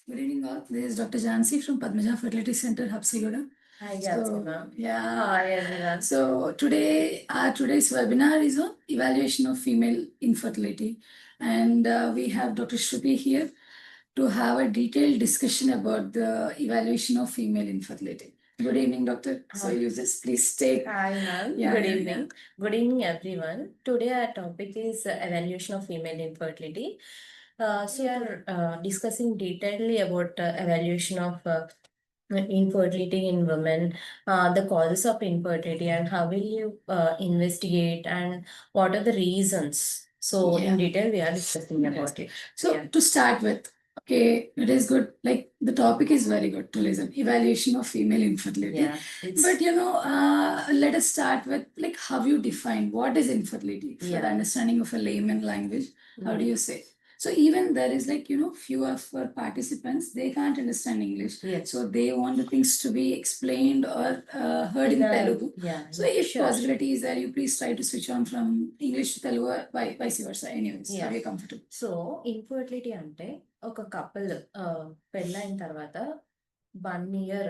Good evening, all. This is Dr. Jansi from Padmaja Fertility Center, Hapsigoda. Hi, So, Jasmine. yeah. Hi, everyone. So today, today's webinar is on evaluation of female infertility, and we have Dr. Shruti here to have a detailed discussion about the evaluation of female infertility. Good evening, doctor. So Hi. you just please take. Hi, ma'am. Yeah, Good yeah, evening. Good evening, everyone. Today, our topic is evaluation of female infertility. So, we are discussing detailedly about evaluation of infertility in women, the causes of infertility, and how will you investigate, and what are the reasons. So, in detail, we are discussing about it. So to start with, okay, it is good. Like the topic is very good to listen. Evaluation of female infertility. Yeah, But let us start with like how you define what is infertility for the understanding of a layman language. How do you say? So even there is like few of our participants, they can't understand English. Yes. So they want the things to be explained or heard in Telugu. Yeah. So if possibility is there, you please try to switch on from English to Telugu or vice versa. Anyways, Yeah. are you comfortable? So infertility అంటే ఒక couple పెళ్ళైన తర్వాత 1 year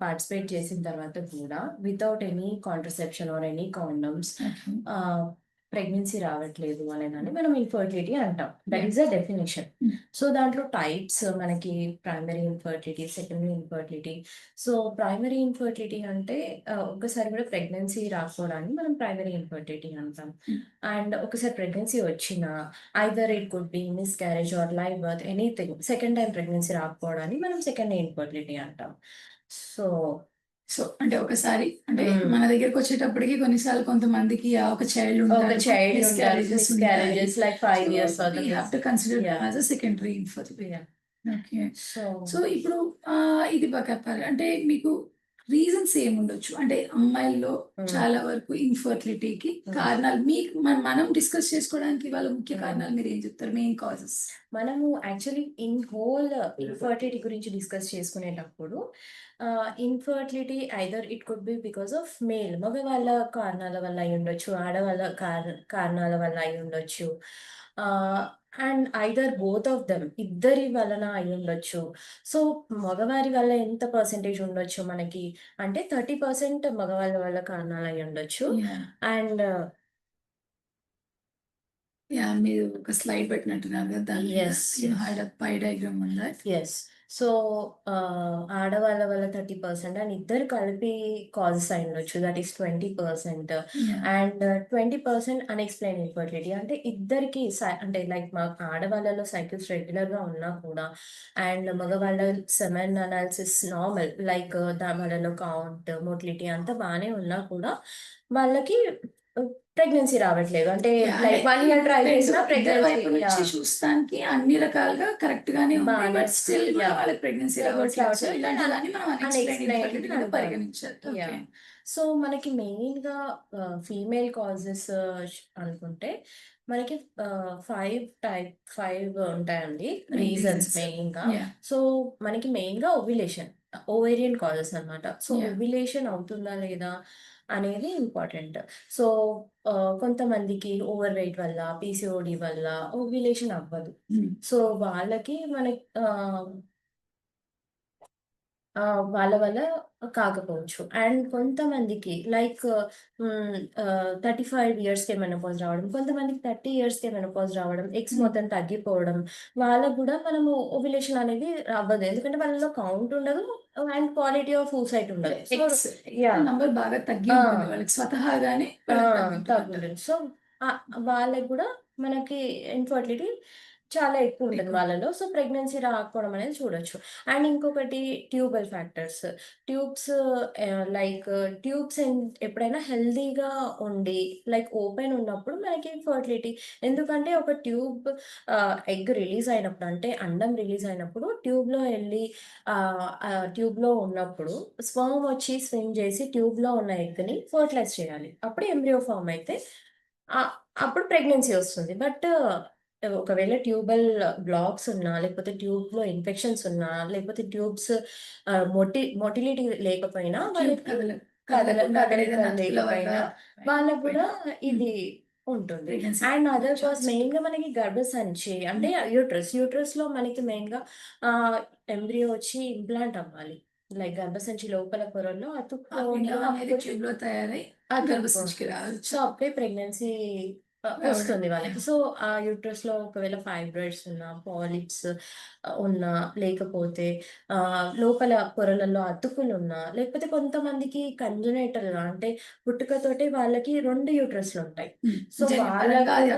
participate చేసిన తర్వాత కూడా without any contraception or any condoms pregnancy రావట్లేదు అనేదాన్ని మనం ఇన్ఫర్టిలిటీ అంటాం. That is a definition. So దాంట్లో టైప్స్ మనకి primary infertility, secondary infertility. So primary infertility అంటే ఒకసారి కూడా ప్రెగ్నెన్సీ రాకపోవడాన్ని మనం ప్రైమరీ ఇన్ఫర్టిలిటీ అంటాం. అండ్ ఒకసారి ప్రెగ్నెన్సీ వచ్చినా either it could be miscarriage or live birth anything, second time pregnancy రాకపోవడాన్ని మనం సెకండరీ ఇన్ఫర్టిలిటీ అంటాం. సో అంటే ఒకసారి అంటే మన దగ్గరకు వచ్చేటప్పటికి కొన్నిసార్లు కొంతమందికి ఒక child miscarriages like 5 years we have to consider as a secondary infertility. Okay. So ఇప్పుడు ఇది బాగా చెప్పాలి అంటే మీకు రీజన్స్ ఏముండొచ్చు అంటే అమ్మాయిల్లో చాలా వరకు ఇన్ఫర్టిలిటీకి కారణాలు మీకు మనం డిస్కస్ చేసుకోవడానికి వాళ్ళ ముఖ్య కారణాలు మీరు ఏం చెప్తారు? మెయిన్ కాజెస్ మనము యాక్చువల్లీ ఇన్ హోల్ ఇన్ఫర్టిలిటీ గురించి డిస్కస్ చేసుకునేటప్పుడు infertility either it could be because of male, మగవాళ్ళ కారణాల వల్ల అయి ఉండొచ్చు, ఆడవాళ్ళ కారణాల వల్ల అయి ఉండొచ్చు, and either both of them, ఇద్దరి వలన అయి ఉండొచ్చు. సో మగవారి వల్ల ఎంత పర్సెంటేజ్ ఉండొచ్చు మనకి అంటే 30% మగవాళ్ళ వల్ల కారణాలు అయి ఉండొచ్చు. అండ్ మీరు ఒక స్లైడ్ పెట్టినట్టున్నారు కదా దాని పై డయాగ్రామ్ ఉందా? ఎస్. సో ఆడవాళ్ళ వల్ల 30% అండ్ ఇద్దరు కలిపి కాజెస్ అయి ఉండొచ్చు, that is 20%. And 20% unexplained infertility అంటే ఇద్దరికి అంటే లైక్ మా ఆడవాళ్ళలో సైకిల్స్ రెగ్యులర్ గా ఉన్నా కూడా అండ్ మగవాళ్ళ సెమెన్ అనాలిసిస్ నార్మల్ లైక్ వాళ్ళలో కౌంట్ మోటిలిటీ అంతా బాగానే ఉన్నా కూడా వాళ్ళకి ప్రెగ్నెన్సీ రావట్లేదు. అంటే లైక్ 1 year ట్రై చేసినా ప్రెగ్నెన్సీ చూస్తానికి అన్ని రకాలుగా కరెక్ట్ గానే ఉంది, బట్ స్టిల్ వాళ్ళకి ప్రెగ్నెన్సీ రావట్లేదు. ఇలాంటిదాన్ని మనం అన్ఎక్స్ప్లెయిన్డ్ పరిగణించాలి. సో మనకి మెయిన్ గా ఫీమేల్ కాజెస్ అనుకుంటే మనకి 5 ఉంటాయండి రీజన్స్ మెయిన్ గా. సో మనకి మెయిన్ గా ఓవ్యులేషన్, ఓవేరియన్ కాజెస్ అన్నమాట. సో ఓవ్యులేషన్ అవుతుందా లేదా అనేది ఇంపార్టెంట్. సో కొంతమందికి ఓవర్ వెయిట్ వల్ల, PCOD వల్ల ఓవ్యులేషన్ అవ్వదు. సో వాళ్ళకి వాళ్ళ వల్ల కాకపోవచ్చు. అండ్ కొంతమందికి లైక్ 35 yearsకే మెనోపాజ్ రావడం, కొంతమందికి 30 yearsకే మెనోపాజ్ రావడం, ఎగ్స్ మొత్తం తగ్గిపోవడం, వాళ్ళకు కూడా మనము ఓవ్యులేషన్ అనేది అవ్వదు. ఎందుకంటే వాళ్ళలో కౌంట్ ఉండదు అండ్ క్వాలిటీ ఆఫ్ oocyte ఉండదు. నంబర్ బాగా తగ్గి ఉంటుంది వాళ్ళకి స్వతహాగానే తగ్గుంటుంది. సో వాళ్ళకి కూడా మనకి ఇన్ఫర్టిలిటీ చాలా ఎక్కువ ఉంటుంది వాళ్ళలో. సో ప్రెగ్నెన్సీ రాకపోవడం అనేది చూడొచ్చు. అండ్ ఇంకొకటి ట్యూబల్ ఫ్యాక్టర్స్. ట్యూబ్స్ ఎప్పుడైనా హెల్దీగా ఉండి లైక్ ఓపెన్ ఉన్నప్పుడు మనకి ఫర్టిలిటీ. ఎందుకంటే ఒక ఎగ్ రిలీజ్ అయినప్పుడు అంటే అండం రిలీజ్ అయినప్పుడు ట్యూబ్లో వెళ్ళి ట్యూబ్లో ఉన్నప్పుడు స్పర్మ్ వచ్చి స్విమ్ చేసి ట్యూబ్లో ఉన్న ఎగ్ని ఫర్టిలైజ్ చేయాలి. అప్పుడు ఎంబ్రియో ఫామ్ అయితే అప్పుడు ప్రెగ్నెన్సీ వస్తుంది. బట్ ఒకవేళ ట్యూబల్ బ్లాక్స్ ఉన్నా, లేకపోతే ట్యూబ్లో ఇన్ఫెక్షన్స్ ఉన్నా, లేకపోతే ట్యూబ్స్ మొటిలిటీ లేకపోయినా, లేకపోయినా వాళ్ళకు కూడా ఇది ఉంటుంది. Pregnancy and other cause chance main గా మనకి గర్భసంచి అంటే యూట్రస్ లో మనకి మెయిన్ గా ఎంబ్రియో వచ్చి ఇంప్లాంట్ అవ్వాలి. లైక్ గర్భసంచి లోపల పొరల్లో ఆ అతుక్కొని పిండం అనేది అప్పుడు ట్యూబ్లో తయారై అతుక్కొని గర్భసంచికి రావచ్చు సో అప్పుడే ప్రెగ్నెన్సీ రావడం వస్తుంది వాళ్ళకి. సో ఆ యూట్రస్ లో ఒకవేళ ఫైబ్రాయిడ్స్ ఉన్నా, పాలిప్స్ ఉన్నా, లేకపోతే లోపల పొరలలో అతుకులు ఉన్నా, లేకపోతే కొంతమందికి కంజనైటల్ గా అంటే పుట్టుకతోటే వాళ్ళకి 2 యూట్రస్లు ఉంటాయి. సో జన్యుపరంగా అది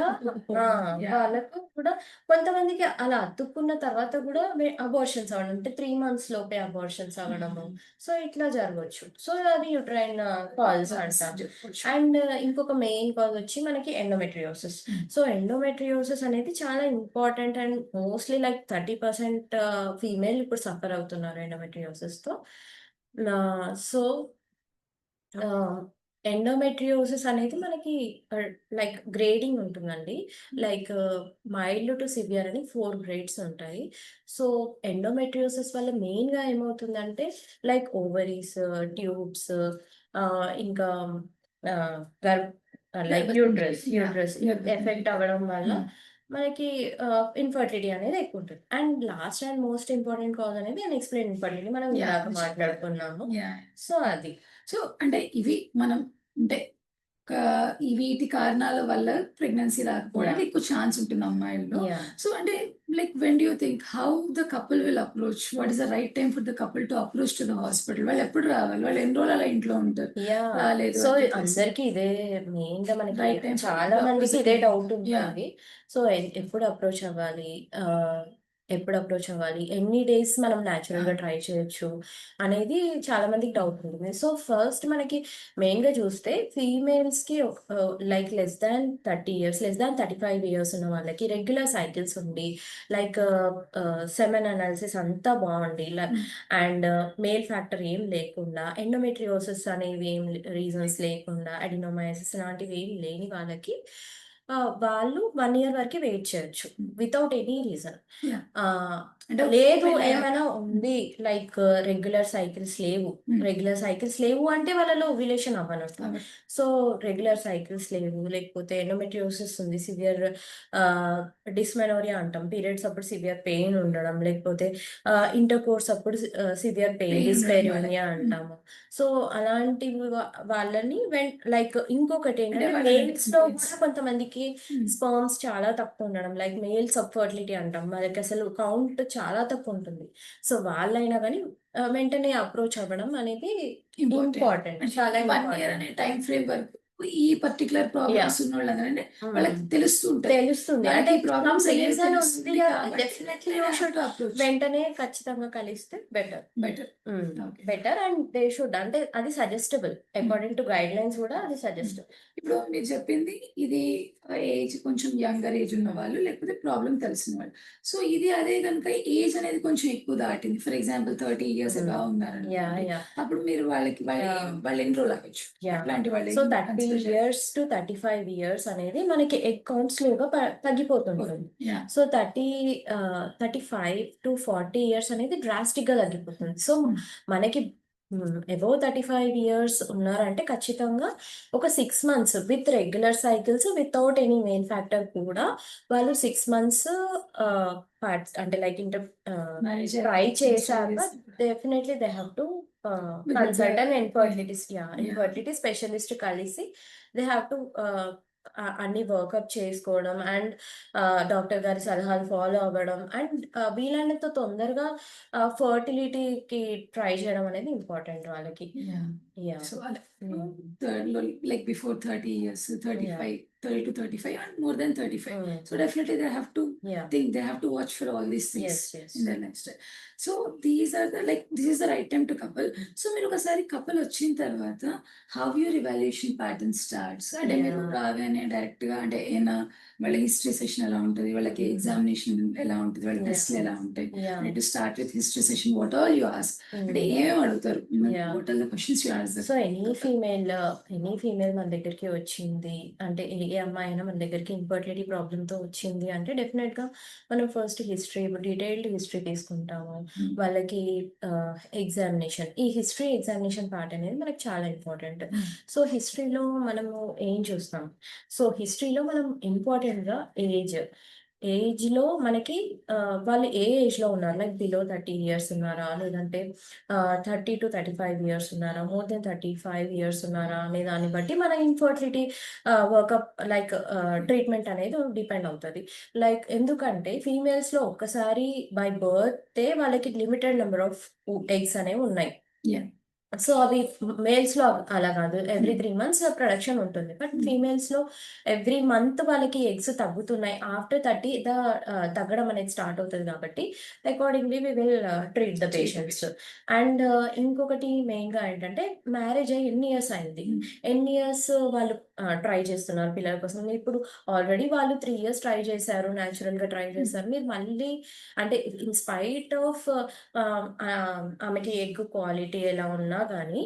వాళ్ళకు కూడా కొంతమందికి అలా అతుక్కున్న తర్వాత కూడా అబార్షన్స్ అవ్వడం అంటే 3 మంత్స్ లోపే అబార్షన్స్ అవ్వడము. సో ఇట్లా జరగవచ్చు. సో అది యూట్రైన్ కాల్స్ అంటాం. అండ్ ఇంకొక మెయిన్ కాజ్ వచ్చి మనకి ఎండోమెట్రియోసిస్. సో ఎండోమెట్రియోసిస్ అనేది చాలా important and mostly like 30% female ఇప్పుడు సఫర్ అవుతున్నారు ఎండోమెట్రియోసిస్ తో. సో ఎండోమెట్రియోసిస్ అనేది మనకి లైక్ గ్రేడింగ్ ఉంటుందండి. లైక్ మైల్డ్ టు సివియర్ అని 4 గ్రేడ్స్ ఉంటాయి. సో ఎండోమెట్రియోసిస్ వల్ల మెయిన్ గా ఏమవుతుందంటే లైక్ ఓవరీస్, ట్యూబ్స్ ఇంకా లైక్ యూట్రస్ ఎఫెక్ట్ అవ్వడం వల్ల మనకి ఇన్ఫర్టిలిటీ అనేది ఎక్కువ ఉంటుంది. And last and most important cause అనేది అన్ఎక్స్‌ప్లెయిన్డ్ ఇన్ఫర్టిలిటీ మనం ఇందాక మాట్లాడుకున్నాము. సో అది. సో అంటే ఇవి మనం అంటే ఈ వీటి కారణాల వల్ల ప్రెగ్నెన్సీ రాకపోవడానికి ఎక్కువ ఛాన్స్ ఉంటుంది అమ్మాయిల్లో. సో అంటే like when do you think how the couple will approach, what is the right time for the couple to approach to the hospital? వాళ్ళు ఎప్పుడు రావాలి? వాళ్ళు ఎన్ని రోజులు అలా ఇంట్లో ఉంటారు? రాలేదు సో అందరికి ఇదే మెయిన్ గా మనకి రైట్ టైం చాలా మందికి ఇదే డౌట్ ఉంటుంది. సో ఎప్పుడు అప్రోచ్ అవ్వాలి, ఎన్ని డేస్ మనం న్యాచురల్ గా ట్రై చేయొచ్చు అనేది చాలా మందికి డౌట్ ఉంటుంది. సో ఫస్ట్ మనకి మెయిన్ గా చూస్తే ఫీమేల్స్ కి like less than 30 years, less than 35 years ఉన్న వాళ్ళకి రెగ్యులర్ సైకిల్స్ ఉండి లైక్ సెమెన్ అనాలిసిస్ అంతా బాగుండి అండ్ మేల్ ఫ్యాక్టర్ ఏం లేకుండా, ఎండోమెట్రియోసిస్ అనేవి ఏం రీజన్స్ లేకుండా, అడినోమయోసిస్ లాంటివి ఏం లేని వాళ్ళకి వాళ్ళు 1 ఇయర్ వరకు వెయిట్ చేయొచ్చు వితౌట్ ఎనీ రీజన్. లేదు ఏమైనా ఉంది లైక్ రెగ్యులర్ సైకిల్స్ లేవు అంటే వాళ్ళలో ఓవ్యులేషన్ అవ్వనట్టు. సో రెగ్యులర్ సైకిల్స్ లేవు, లేకపోతే ఎండోమెట్రియోసిస్ ఉంది, సివియర్ డిస్మెనోరియా అంటాం, పీరియడ్స్ అప్పుడు సివియర్ పెయిన్ ఉండడం, లేకపోతే ఇంటర్ కోర్స్ అప్పుడు సివియర్ పెయిన్ డిస్పెరియోనియా అంటాము. సో అలాంటి వాళ్ళని లైక్ ఇంకొకటి ఏంటంటే మేల్స్ లో కూడా కొంతమందికి స్పర్మ్స్ చాలా తక్కువ ఉండడం, లైక్ మేల్ సబ్ఫర్టిలిటీ అంటాం, వాళ్ళకి అసలు కౌంట్ చాలా తక్కువ ఉంటుంది. సో వాళ్ళైనా కానీ వెంటనే అప్రోచ్ అవ్వడం అనేది ఇంపార్టెంట్, చాలా ఇంపార్టెంట్. టైం ఫ్రేమ్ వరకు ఈ పర్టికులర్ ప్రాబ్లమ్స్ ఉన్న వాళ్ళంటే వాళ్ళకి తెలుస్తుంది అంటే ప్రాబ్లమ్స్ వెంటనే ఖచ్చితంగా కలిస్తే బెటర్ అండ్ దే షుడ్ అంటే అది suggestible according to guide lines కూడా అది సజెస్టబుల్. ఇప్పుడు మీరు చెప్పింది ఇది ఏజ్ కొంచెం యంగర్ ఏజ్ ఉన్న వాళ్ళు, లేకపోతే ప్రాబ్లం తెలిసిన వాళ్ళు. సో ఇది అదే కనుక ఏజ్ అనేది కొంచెం ఎక్కువ దాటింది, ఫర్ ఎగ్జాంపుల్ 30 ఇయర్స్ ఎలా ఉన్నారు, అప్పుడు మీరు వాళ్ళు ఎన్ని రోజులు అవ్వచ్చు అట్లాంటి వాళ్ళు? సో 30 ఇయర్స్ టు 35 ఇయర్స్ అనేది మనకి ఎగ్ కౌంట్ స్లోగా తగ్గిపోతుంటుంది. సో 35 టు 40 ఇయర్స్ అనేది డ్రాస్టిక్ గా తగ్గిపోతుంది. సో మనకి అబౌవ్ 35 ఇయర్స్ ఉన్నారంటే ఖచ్చితంగా ఒక 6 months with regular cycles without any main factor కూడా వాళ్ళు 6 months అంటే లైక్ ట్రై చేశాక definitely they have to consult and infertility specialist కలిసి దే హ్యావ్ టు అన్ని వర్కప్ చేసుకోవడం అండ్ డాక్టర్ గారి సలహాలు ఫాలో అవ్వడం అండ్ వీలైనంత తొందరగా ఫర్టిలిటీకి ట్రై చేయడం అనేది ఇంపార్టెంట్ వాళ్ళకి. Like before 30 years, 35, 30 to 35 and more than 35. So definitely they have to think, they have to watch for all these things in their lifestyle. So these are this is the right time to couple. So మీరు ఒకసారి couple వచ్చిన తర్వాత how your evaluation pattern starts? అంటే మీరు రాగానే direct గా అంటే ఏనా వాళ్ళ హిస్టరీ సెషన్ ఎలా ఉంటుంది, వాళ్ళకి ఎగ్జామినేషన్ ఎలా ఉంటుంది, వాళ్ళ టెస్ట్లు ఎలా ఉంటాయి, to start with history session, what all you ask అంటే ఏమేమి అడుగుతారు, what are the questions you ask? So any any female మన దగ్గరికి వచ్చింది అంటే, ఏ అమ్మాయి అయినా మన దగ్గరికి ఇన్ఫర్టిలిటీ ప్రాబ్లమ్‌తో వచ్చింది అంటే డెఫినెట్‌గా మనం ఫస్ట్ డీటెయిల్డ్ హిస్టరీ తీసుకుంటాము. వాళ్ళకి ఎగ్జామినేషన్ ఈ హిస్టరీ ఎగ్జామినేషన్ పార్ట్ అనేది మనకు చాలా ఇంపార్టెంట్. సో, హిస్టరీలో మనము ఏం చూస్తాం? సో, హిస్టరీలో మనం ఇంపార్టెంట్‌గా ఏజ్‌లో మనకి వాళ్ళు ఏ ఏజ్‌లో ఉన్నారు? లైక్ బిలో 30 ఇయర్స్ ఉన్నారా? లేదంటే 30-35 ఇయర్స్ ఉన్నారా? మోర్ దెన్ 35 ఇయర్స్ ఉన్నారా? అనే దాన్ని బట్టి మన ఇన్ఫర్టిలిటీ వర్కప్ లైక్ ట్రీట్మెంట్ అనేది డిపెండ్ అవుతది. లైక్ ఎందుకంటే ఫీమేల్స్‌లో ఒక్కసారి బై బర్తే వాళ్ళకి లిమిటెడ్ నంబర్ ఆఫ్ ఎగ్స్ అనేవి ఉన్నాయి. యాహ్! సో, అవి మేల్స్‌లో అలా కాదు. ఎవ్రీ 3 మంత్స్ ప్రొడక్షన్ ఉంటుంది. బట్ ఫీమేల్స్‌లో ఎవ్రీ మంత్ వాళ్ళకి ఎగ్స్ తగ్గుతున్నాయి. ఆఫ్టర్ 30 తగ్గడం అనేది స్టార్ట్ అవుతది కాబట్టి accordingly we will treat the patients. And ఇంకొకటి మెయిన్‌గా ఏంటంటే మ్యారేజ్ అయ్యి ఎన్ని ఇయర్స్ అయింది? ఎన్ని ఇయర్స్ వాళ్ళు ట్రై చేస్తున్నారు పిల్లల కోసం? ఇప్పుడు ఆల్రెడీ వాళ్ళు 3 ఇయర్స్ ట్రై చేశారు. నేచురల్‌గా ట్రై చేశారు. మీరు మళ్ళీ అంటే ఇన్ స్పైట్ ఆఫ్ ఆమెకి ఎగ్ క్వాలిటీ ఎలా ఉన్నా గానీ,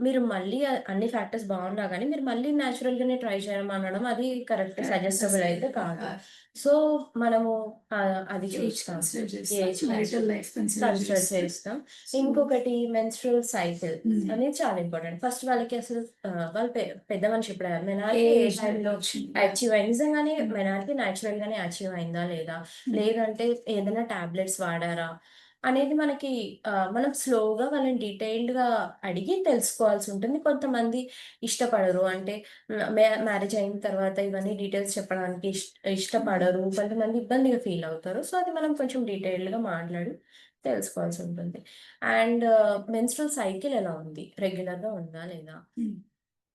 మీరు మళ్ళీ అన్ని ఫ్యాక్టర్స్ బాగున్నా గానీ, మీరు మళ్ళీ నేచురల్‌గానే ట్రై చేయమనడం అది కరెక్ట్ సజెస్టబుల్ అయితే కాదు. సో, మనము అది ఏజ్ చూస్తాం. కన్సిడర్ ఏజ్ చేస్తాం. మ్యారిటల్ లైఫ్ కన్సిడర్ కన్సిడర్ చేస్తాం. చేస్తాం. సో ఇంకొకటి మెన్స్ట్రువల్ సైకిల్ హ్మ్. అనేది చాలా ఇంపార్టెంట్. ఫస్ట్ వాళ్ళకి అసలు వాళ్ళు పెద్ద మనిషి ఎప్పుడయ్యారు? మెనార్‌కి ఏ ఏజ్ టైంలో వచ్చింది. అచీవ్ అయింది? నిజంగానే హ్మ్. మెనార్‌కి నేచురల్‌గానే అచీవ్ అయిందా లేదా? హ్మ్. లేదంటే ఏదైనా టాబ్లెట్స్ వాడారా? అనేది మనకి మనం స్లోగా వాళ్ళని డీటెయిల్డ్‌గా అడిగి తెలుసుకోవాల్సి ఉంటుంది. కొంతమంది ఇష్టపడరు. అంటే మ్యారేజ్ అయిన తర్వాత ఇవన్నీ డీటెయిల్స్ చెప్పడానికి ఇష్టపడరు. కొంతమంది ఇబ్బందిగా ఫీల్ అవుతారు. సో, అది మనం కొంచెం డీటెయిల్డ్‌గా మాట్లాడి తెలుసుకోవాల్సి ఉంటుంది. అండ్ మెన్స్ట్రువల్ సైకిల్ ఎలా ఉంది? రెగ్యులర్‌గా ఉందా లేదా? హ్మ్.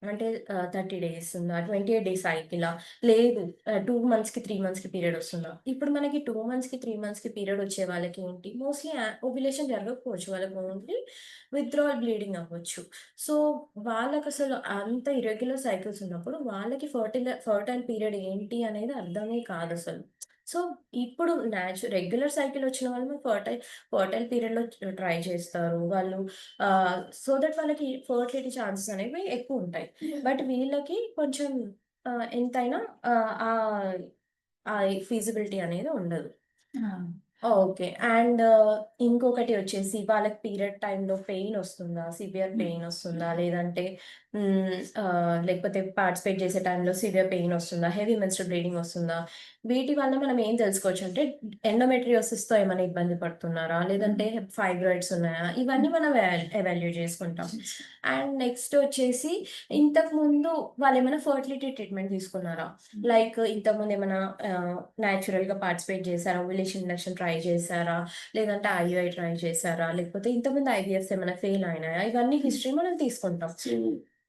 అంటే 30 డేస్ ఉందా? 28 డేస్ సైకిలా? లేదు 2 మంత్స్‌కి, 3 మంత్స్‌కి పీరియడ్ వస్తుందా? ఇప్పుడు మనకి 2 మంత్స్‌కి, 3 మంత్స్‌కి పీరియడ్ వచ్చే వాళ్ళకి ఏంటి మోస్ట్‌లీ ఓవ్యులేషన్ జరగకపోవచ్చు. వాళ్ళకి ఓన్లీ విత్‌డ్రావల్ బ్లీడింగ్ అవ్వచ్చు. సో, వాళ్ళకసలు అంత ఇర్రెగ్యులర్ సైకిల్స్ ఉన్నప్పుడు వాళ్ళకి ఫర్టైల్ పీరియడ్ ఏంటి అనేది అర్థమే కాదసలు. సో, ఇప్పుడు రెగ్యులర్ సైకిల్ వచ్చిన వాళ్ళు ఫర్టైల్ పీరియడ్‌లో ట్రై చేస్తారు. వాళ్ళు సో దట్ వాళ్ళకి ఫర్టిలిటీ ఛాన్సెస్ అనేవి ఎక్కువుంటాయి. బట్ వీళ్ళకి కొంచెం ఎంతైనా ఆహ్, ఆ ఫీజిబిలిటీ అనేది ఉండదు. ఆ! ఓకే. అండ్ ఇంకొకటి వచ్చేసి వాళ్ళకి పీరియడ్ టైమ్‌లో పెయిన్ ఒస్తుందా? Severe hmm. పెయిన్ ఒస్తుందా? లేదంటే లేకపోతే పార్టిసిపేట్ చేసే టైమ్‌లో సివియర్ పెయిన్ ఒస్తుందా? హెవీ మెన్స్ట్రువల్ బ్లీడింగ్ ఒస్తుందా? వీటి వల్ల మనం ఏం తెలుసుకోవచ్చు అంటే ఎండోమెట్రియోసిస్‌తో ఏమైనా ఇబ్బంది పడుతున్నారా? లేదంటే ఫైబ్రాయిడ్స్ ఉన్నాయా? ఇవన్నీ హ్మ్. మనం ఎవాల్యుయేట్ చేసుకుంటాం. చేస్తాం. అండ్ నెక్స్ట్ వచ్చేసి ఇంతకుముందు వాళ్ళేమైనా ఫర్టిలిటీ ట్రీట్మెంట్ తీసుకున్నారా? హ్మ్. లైక్ ఇంతకుముందు ఏమైనా నేచురల్‌గా పార్టిసిపేట్ చేసారా? ఓవ్యులేషన్ ఇండక్షన్ ట్రై చేసారా? లేదంటే ఐయుఐ ట్రై చేసారా? లేకపోతే ఇంతకుముందు ఐవీఎఫ్స్ ఏమైనా ఫెయిల్ అయినాయా? ఇవన్నీ హ్మ్. హిస్టరీ మనం తీసుకుంటాం. So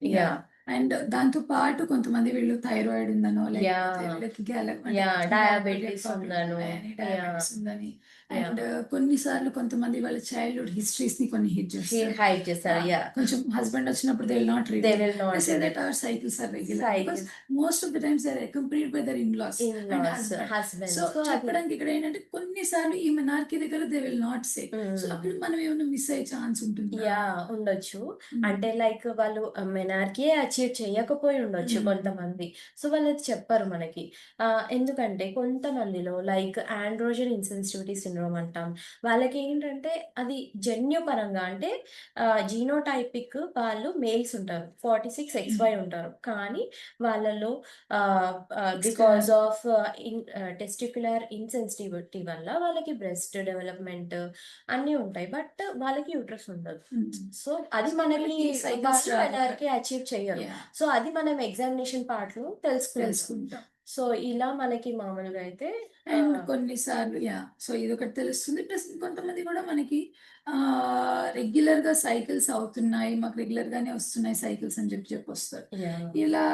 yeah! యాహ్! అండ్ దాంతో పాటు కొంతమంది వీళ్ళు థైరాయిడ్ ఉందనో, లేకపోతే యాహ్! వీళ్ళకి అంటే యాహ్! గైనకోమాస్టిక్ డయాబెటిస్ ప్రాబ్లమ్స్ ఉందను. ఉన్నాయని, యాహ్! డయాబెటిస్ ఉందని యాహ్! అండ్ కొన్నిసార్లు కొంతమంది వాళ్ళ చైల్డ్‌హుడ్ హిస్టరీస్‌ని కొన్ని హిడ్ చేస్తారు. హైడ్ చేస్తారు. యాహ్! కొంచెం హస్బెండ్ వచ్చినప్పుడు they will not they reveal. Will they not say reveal. That our cycles are regular because cycle most of the times they are accompanied by their in-laws and in-laws, husband. So, husband. So, అది చెప్పడానికి ఇక్కడ ఏంటంటే కొన్నిసార్లు ఈ menarche దగ్గర they will not say. So, hmm. అప్పుడు మనం ఏమైనా మిస్ అయ్యే ఛాన్స్ ఉంటుందా? ఉండొచ్చు. హ్మ్. అంటే లైక్ వాళ్ళు మెనార్కీయే అచీవ్ చేయకపోయి ఉండొచ్చు హ్మ్. కొంతమంది. సో, వాళ్ళది చెప్పరు మనకి. ఎందుకంటే కొంతమందిలో లైక్ ఆండ్రోజెన్ ఇన్సెన్సిటివిటీ సిండ్రోమ్ అంటాం. వాళ్ళకేంటంటే అది జన్యుపరంగా అంటే జీనోటైపిక్ వాళ్ళు మేల్స్ ఉంటారు. 46 హ్మ్. XY ఉంటారు. కానీ వాళ్ళలో extra because of testicular insensitivity వల్ల వాళ్ళకి బ్రెస్ట్ డెవలప్‌మెంట్ అన్నీ ఉంటాయి. బట్ వాళ్ళకి యూట్రస్ ఉండదు. హ్మ్. సో, అది సో, మనకి వాళ్ళకి సైకిల్స్ వాళ్ళు రావు. మెనార్‌కి అచీవ్ చెయ్యరు. యాహ్! సో, అది మనం ఎగ్జామినేషన్ పార్ట్‌లో తెలుసుకుంటాం. తెలుసుకుంటాం. సో, ఇలా మనకి మామూలుగా అయితే అండ్ ఆహ్, కొన్ని సార్లు యాహ్! సో, ఇదొకటి తెలుస్తుంది. ప్లస్ ఇంకొంతమంది గూడా మనకి రెగ్యులర్‌గా సైకిల్స్ అవుతున్నాయి. మాకు రెగ్యులర్‌గానే వస్తున్నాయి సైకిల్స్ అని చెప్పొస్తారు. యాహ్! ఇలా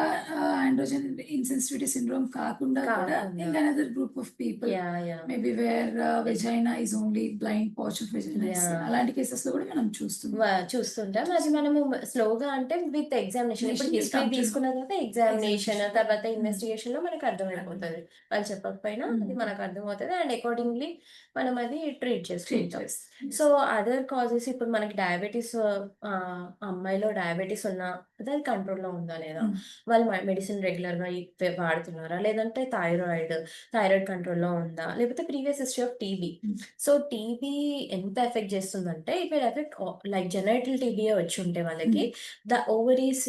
ఆండ్రోజెన్ ఇన్సెన్సిటివిటీ సిండ్రోమ్ కాకుండా కూడా కాకుండా ఇంకా another group of people yeah! Maybe where vagina is only blind pouch of vagina is yeah! అలాంటి కేసెస్‌లో కూడా మనం వ చూస్తున్నాం. చూస్తుంటాం. అది మనము స్లోగా అంటే విత్ ఎగ్జామినేషన్. ఇప్పుడు nation will history come to know తీసుకున్న తర్వాత ఎగ్జామినేషన్, ఎగ్జామినేషన్. తర్వాత హ్మ్. ఇన్వెస్టిగేషన్‌లో మనకు అర్థమైపోతది. వాళ్ళు చెప్పకపోయినా అది మనకు అర్థమవుతది. అండ్ అకార్డింగ్‌లీ మనం అది ట్రీట్ ట్రీట్ చేసుకుంటాం. చేస్తాం. సో, అదర్ కాజెస్ ఇప్పుడు మనకి డయాబెటిస్ అమ్మాయిలో డయాబెటిస్ ఉన్నా అది కంట్రోల్‌లో ఉందా లేదా? వాళ్ళు మెడిసిన్ రెగ్యులర్‌గా వాడుతున్నారా? లేదంటే థైరాయిడ్ కంట్రోల్‌లో ఉందా? లేకపోతే previous history of TB. So, TB ఎంత ఎఫెక్ట్ చేస్తుందంటే it will affect like genital టీబీయే వచ్చుంటే వాళ్ళకి ఓవరీస్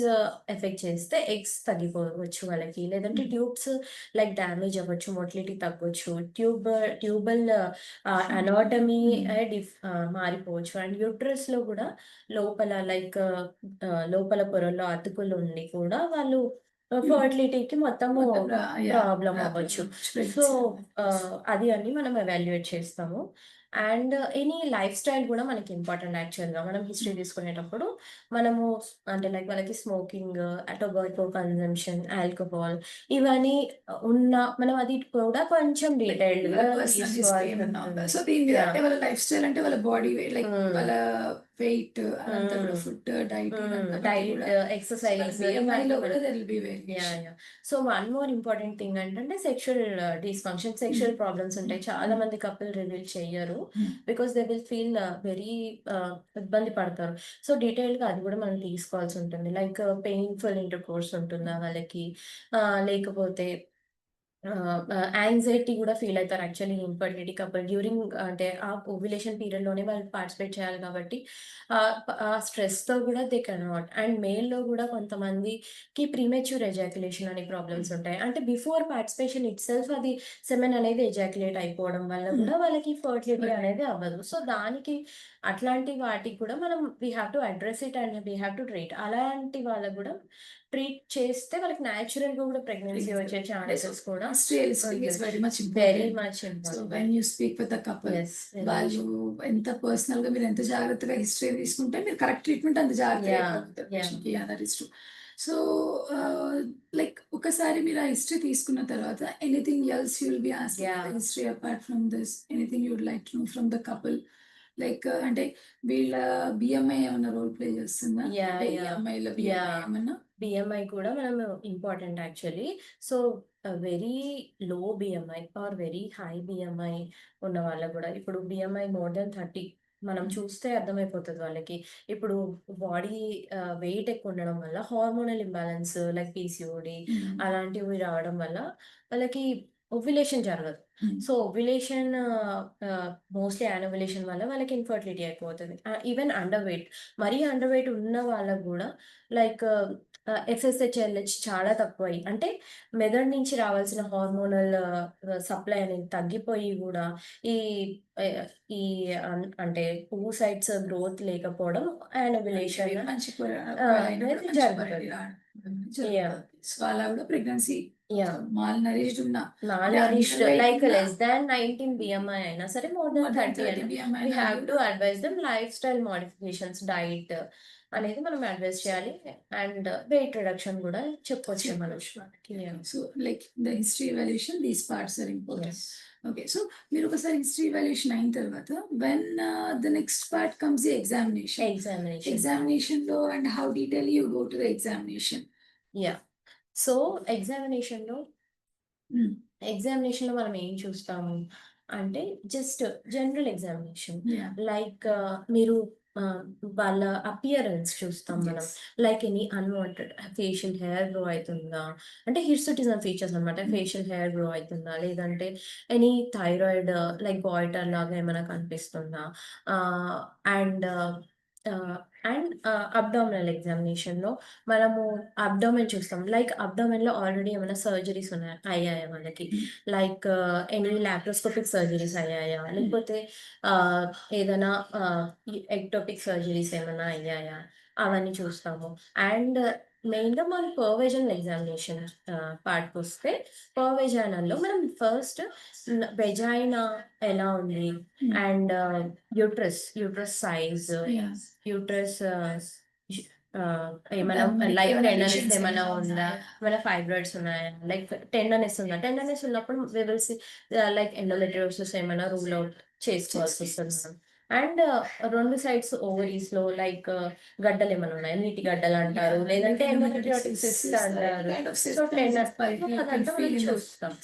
ఎఫెక్ట్ చేస్తే ఎగ్స్ తగ్గిపోవచ్చు వాళ్ళకి. లేదంటే ట్యూబ్స్ లైక్ డ్యామేజ్ అవ్వచ్చు, మొటిలిటీ తగ్గొచ్చు. ట్యూబల్ అనాటమీ మారిపోవచ్చు. అండ్ యూట్రస్‌లో కూడా లోపల లైక్ లోపల పొరల్లో అతుకులు ఉండి కూడా వాళ్ళు ఫర్టిలిటీకి మొత్తము ప్రాబ్లమ్ అవ్వచ్చు. సో, అది అని మనం ఎవాల్యుయేట్ చేస్తాము. అండ్ ఎనీ లైఫ్ స్టైల్ కూడా మనకి ఇంపార్టెంట్ యాక్చువల్‌గా. మనం హిస్టరీ తీసుకునేటప్పుడు మనము అంటే లైక్ వాళ్ళకి స్మోకింగ్, టొబాకో కన్జంప్షన్, ఆల్కహాల్ ఇవన్నీ మనం అది కూడా కొంచెం డీటెయిల్డ్‌గా తీసుకోవాల్సి ఉంటుంది. సో దీని మీద యాహ్! అంటే వాళ్ళ లైఫ్ స్టైల్ అంటే వాళ్ళ బాడీ వెయిట్ లైక్ వాళ్ళ వెయిట్ అదంతా కూడా హ్మ్. ఫుడ్ డైట్ డైట్, ఎక్సర్సైజ్ బిఎంఐలో కూడా ఇవన్నీ there will be yeah! Variation. Yeah! So, one more important thing ఏంటంటే సెక్షువల్ డిస్‌ఫంక్షన్, సెక్షువల్ ప్రాబ్లమ్స్ ఉంటాయి. చాలా మంది కపుల్ రివీల్ చెయ్యరు. Because they will feel very ఇబ్బంది పడతారు. సో, డీటెయిల్‌గా అది కూడా మనం తీసుకోవాల్సి ఉంటుంది. లైక్ పెయిన్‌ఫుల్ ఇంటర్‌కోర్స్ ఉంటుందా వాళ్ళకి? లేకపోతే యాంగ్జైటీ కూడా ఫీల్ అవుతారు యాక్చువల్లీ ఇన్ఫర్టిలిటీ కపుల్ డ్యూరింగ్ అంటే ఆ ఓవ్యులేషన్ పీరియడ్‌లోనే వాళ్ళు పార్టిసిపేట్ చేయాలి కాబట్టి ఆ స్ట్రెస్‌తో కూడా దే కెనాట్. అండ్ మేల్‌లో కూడా కొంతమందికి ప్రీమెచ్యూర్ ఎజాక్యులేషన్ అనే ప్రాబ్లమ్స్ ఉంటాయి. అంటే బిఫోర్ పార్టిసిపేషన్ ఇట్‌సెల్ఫ్ అది సెమెన్ అనేది ఎజాక్యులేట్ అయిపోవడం వల్ల కూడా వాళ్ళకి ఫర్టిలిటీ అనేది అవ్వదు. సో, దానికి అట్లాంటి వాటికి కూడా మనం we have to address it and we have to treat. అలాంటి వాళ్ళకి కూడా ట్రీట్ చేస్తే వాళ్ళకి న్యాచురల్‌గా కూడా ప్రెగ్నెన్సీ వచ్చే ఛాన్సెస్ కూడా history listing is very much very important. Much so important. When you speak with the couple yes. వాళ్ళు ఎంత పర్సనల్‌గా మీరు ఎంత జాగ్రత్తగా హిస్టరీ తీసుకుంటే మీరు కరెక్ట్ ట్రీట్మెంట్ అంత జాగ్రత్తగా యాహ్! ఇవ్వగలుగుతారు యాహ్! పేషెంట్‌కి. Yeah! That is true. So like ఒకసారి మీరు ఆ హిస్టరీ తీసుకున్న తర్వాత anything else you will be asking yeah! The history apart from this anything you would like to know from the couple? Like అంటే వీళ్ళ BMI ఏమన్నా role play చేస్తుందా? Yeah! అంటే ఈ యాహ్! అమ్మాయిల బిఎంఐ యాహ్! ఏమన్నా? బిఎంఐ కూడా మనం important actually. So, very low BMI or very high BMI ఉన్న వాళ్ళకి గూడా ఇప్పుడు బిఎంఐ మోర్ దెన్ 30 మనం చూస్తే అర్థమైపోతది వాళ్ళకి. ఇప్పుడు బాడీ వెయిట్ ఎక్కువ ఉండడం వల్ల హార్మోనల్ ఇంబాలెన్స్ లైక్ పీసీఓడీ అలాంటివి రావడం వల్ల వాళ్ళకి ఓవ్యులేషన్ జరగదు. సో, ఓవ్యులేషన్ మోస్ట్‌లీ యానోవులేషన్ వల్ల వాళ్ళకి ఇన్ఫర్టిలిటీ అయిపోతది. ఈవెన్ అండర్ వెయిట్ మరీ అండర్ వెయిట్ ఉన్న వాళ్ళకి గూడా లైక్ ఎఫ్ఎస్‌హెచ్, చాలా తక్కువయి అంటే మెదడు నుంచి రావాల్సిన హార్మోనల్ సప్లై అనేది తగ్గిపోయి గూడా ఈ ఆహ్, ఈ అంటే ఓవసైట్స్ గ్రోత్ లేకపోవడం యానోవులేషన్ మంచి అనేది మంచి జరుగుతది. క్వాలిటీ రావడం యాహ్! జరుగుతది. సో, అలా కూడా ప్రెగ్నెన్సీ యాహ్! మాల్ నరిష్డ్ ఉన్న అంటే నాన్-నరిష్డ్ అండర్ వెయిట్ లైక్ ఉన్న లెస్ థాన్ 19 బిఎంఐ అయినా సరే మోర్ థాన్ 30 అయినా బిఎంఐ వి అయినా హావ్ టు కూడా advice them life style modifications, diet అనేది మనం అడ్వైస్ చేయాలి. అండ్ వెయిట్ రిడక్షన్ కూడా చెప్పొచ్చు మనం. చెప్పొచ్చు వాళ్ళకి. Yeah! So, like the history evaluation these parts are important. Yes. Okay. So, మీరు ఒకసారి హిస్టరీ ఎవాల్యుయేషన్ అయిన తర్వాత when the next part comes the examination. Examination. ఎగ్జామినేషన్‌లో and how detail you go to the examination? Yeah! So, ఎగ్జామినేషన్‌లో hmm. ఎగ్జామినేషన్‌లో మనం ఏం చూస్తాము అంటే just general examination. Yeah! Like మీరు ఆహ్, వాళ్ళ అపియరెన్స్ చూస్తాం మనం. Yes. Like any unwanted facial hair grow అయితుందా? అంటే హిర్సుటిజం ఫీచర్స్ అన్నమాట. ఫేషియల్ హెయిర్ గ్రో అయితుందా? లేదంటే ఎనీ థైరాయిడ్ లైక్ గాయిటర్ లాగా ఏమైనా కనిపిస్తుందా? ఆహ్, అండ్ ఆహ్, అబ్డామినల్ ఎగ్జామినేషన్‌లో మనము అబ్డోమెన్ చూస్తాం. లైక్ అబ్డోమెన్‌లో ఆల్రెడీ ఏమైనా సర్జరీస్ అయ్యాయా వాళ్ళకి? లైక్ ఎనీ లాప్రోస్కోపిక్ సర్జరీస్ అయ్యాయా? లేకపోతే ఆహ్, ఏదైనా ఎక్టోపిక్ సర్జరీస్ ఏమన్నా అయ్యాయా? అవన్నీ చూస్తాము. అండ్ మెయిన్‌గా మనం పర్వెజనల్ ఎగ్జామినేషన్ పార్ట్‌కొస్తే పర్వెజైనల్‌లో మనం ఫస్ట్ వెజైనా ఎలా ఉంది? And uterus size, yeah! Uterus ఏమన్నా లైక్ ఏమైనా టెండర్‌నెస్ లెషన్స్ ఏమన్నా ఏమైనా ఉందా? ఉన్నాయా? ఏమైనా ఫైబ్రాయిడ్స్ ఉన్నాయా? లైక్ టెండర్‌నెస్ ఉందా? టెండర్‌నెస్ ఉన్నప్పుడు we will see like endometriosis ఏమైనా రూల్ ఔట్ చేసుకోవాల్సొస్తది మనం. అండ్ 2 సైడ్స్ ఓవరీస్ లో లైక్ గడ్డలు ఏమైనా ఉన్నాయి, నీటి గడ్డలు అంటారు, లేదంటే ఎండోమెట్రియోటిక్ సిస్ట్ అంటారు. సో అదంతా మనం చూస్తాం.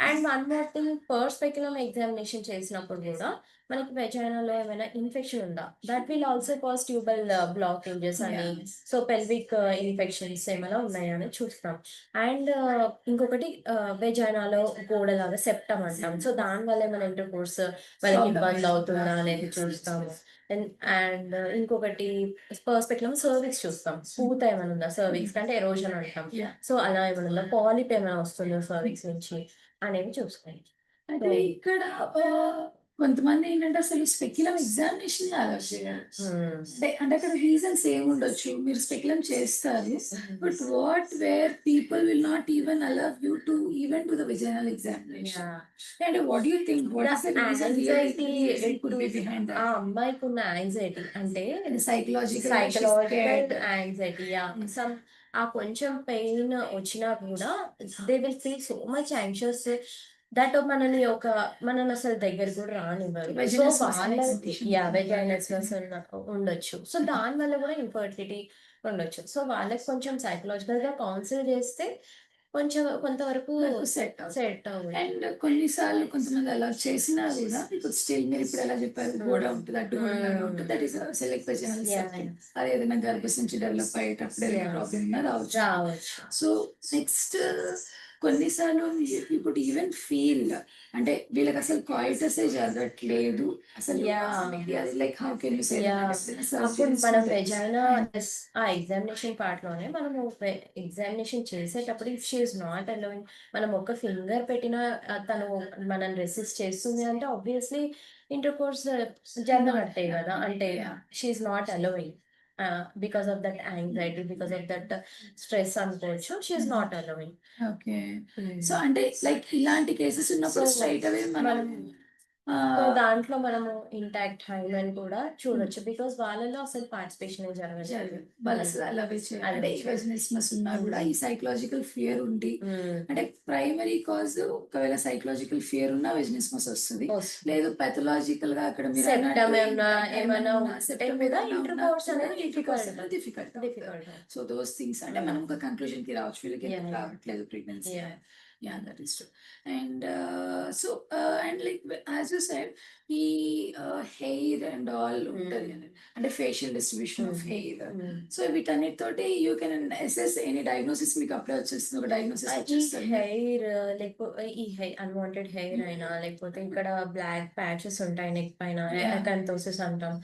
And one more thing, per speculum examination చేసినప్పుడు కూడా మనకి వెజైనాలో ఏమైనా ఇన్ఫెక్షన్ ఉందా, that will also cause tubal blockages అని, సో పెల్విక్ ఇన్ఫెక్షన్స్ ఏమైనా ఉన్నాయా అని చూస్తాం. అండ్ ఇంకొకటి వెజైనాలో గోడలాగా సెప్టమ్ అంటాం, సో దాని వల్ల ఏమైనా ఇంటర్ కోర్స్ వాళ్ళకి ఇబ్బంది అవుతుందా అనేది చూస్తాము. అండ్ ఇంకొకటి పర్స్పెక్టివ్ సర్వీస్ చూస్తాం, పూత ఏమైనా ఉందా సర్వీక్స్ అంటే ఎరోజన్ అంటాం, సో అలా ఏమైనా ఉందా, పాలిప్ ఏమైనా వస్తుందో సర్వీక్స్ నుంచి అనేవి చూసుకోండి. అయితే ఇక్కడ కొంతమంది ఏంటంటే అసలు స్పెక్యులమ్ ఎగ్జామినేషన్ అలౌ చేయరు. అంటే అక్కడ రీజన్స్ ఏముండొచ్చు, మీరు స్పెక్యులమ్ చేస్తారు, but what where people will not even allow you to even to the visual examination. అంటే what you think, what is the reason really could be behind that? ఆ అమ్మాయికి ఉన్న anxiety అంటే సైకలాజికల్ యాంగ్జైటీ, సమ్ ఆ కొంచెం pain వచ్చినా కూడా they will feel so much anxious that మనని అసలు దగ్గర కూడా రానివ్వరు. సో వాళ్ళకి వెజైనస్నెస్ ఉండొచ్చు, సో దాని వల్ల కూడా ఇన్ఫర్టిలిటీ ఉండొచ్చు. సో వాళ్ళకి కొంచెం సైకలాజికల్ గా కౌన్సిల్ చేస్తే కొంచెం కొంతవరకు సెట్ అవుతుంది. అండ్ కొన్నిసార్లు కొంతమంది అలా చేసినా కూడా ఇప్పుడు స్టిల్ మీరు ఇప్పుడు ఎలా చెప్పారు, గోడ ఉంటుంది, అడ్డు ఉంటుంది, that is select vaginal septum. అది ఏదైనా గర్భసంచి డెవలప్ అయ్యేటప్పుడు ఏదైనా ప్రాబ్లమ్ ఉన్నా రావచ్చు. సో నెక్స్ట్ కొన్నిసార్లు యూ కుడ్ ఈవెన్ ఫీల్ అంటే వీళ్ళకి అసలు కాయిటసే జరగట్లేదు అసలు, like how can you say అప్పుడు మనం వెజైనా ఆ ఎగ్జామినేషన్ పార్ట్ లోనే మనము ఎగ్జామినేషన్ చేసేటప్పుడు if she is not allowing, మనం ఒక ఫింగర్ పెట్టినా తను మనం రెసిస్ట్ చేస్తుంది అంటే ఆబ్వియస్లీ ఇంటర్ కోర్స్ జరగనట్టే కదా, అంటే she is not allowing because of that anxiety, because of that stress అనుకోవచ్చు, she is not allowing. Okay. So అంటే లైక్ ఇలాంటి కేసెస్ ఉన్నప్పుడు స్ట్రైట్ అవే మనం సో దాంట్లో మనము ఇంటాక్ట్ హైమెన్ కూడా చూడొచ్చు, బికాస్ వాళ్ళలో అసలు పార్టిసిపేషన్ జరగదు. వాళ్ళు అసలు అలాగే అంటే వెజనస్నెస్ ఉన్నా కూడా ఈ సైకలాజికల్ ఫియర్ ఉండి, అంటే ప్రైమరీ కాజ్ ఒకవేళ సైకలాజికల్ ఫియర్ ఉన్నా వెజనస్మస్ వస్తుంది, లేదు పెథలాజికల్ గా అక్కడ మీరు డిఫికల్ట్. సో దోస్ థింగ్స్ అంటే మనం ఒక కన్క్లూజన్ కి రావచ్చు, వీళ్ళకి రావట్లేదు pregnancy. Yeah, that is true. And and like as you said, the hair and all and a facial distribution of hair. So వీటన్నిటితోటి you can assess any diagnosis మీకు అప్పుడే వచ్చేస్తుంది ఒక డయాగ్నోసిస్. హెయిర్ లేకపోతే ఈ అన్వాంటెడ్ హెయిర్ అయినా, లేకపోతే ఇక్కడ black patches ఉంటాయి నెక్ పైన, అకాంతోసిస్ అంటాం.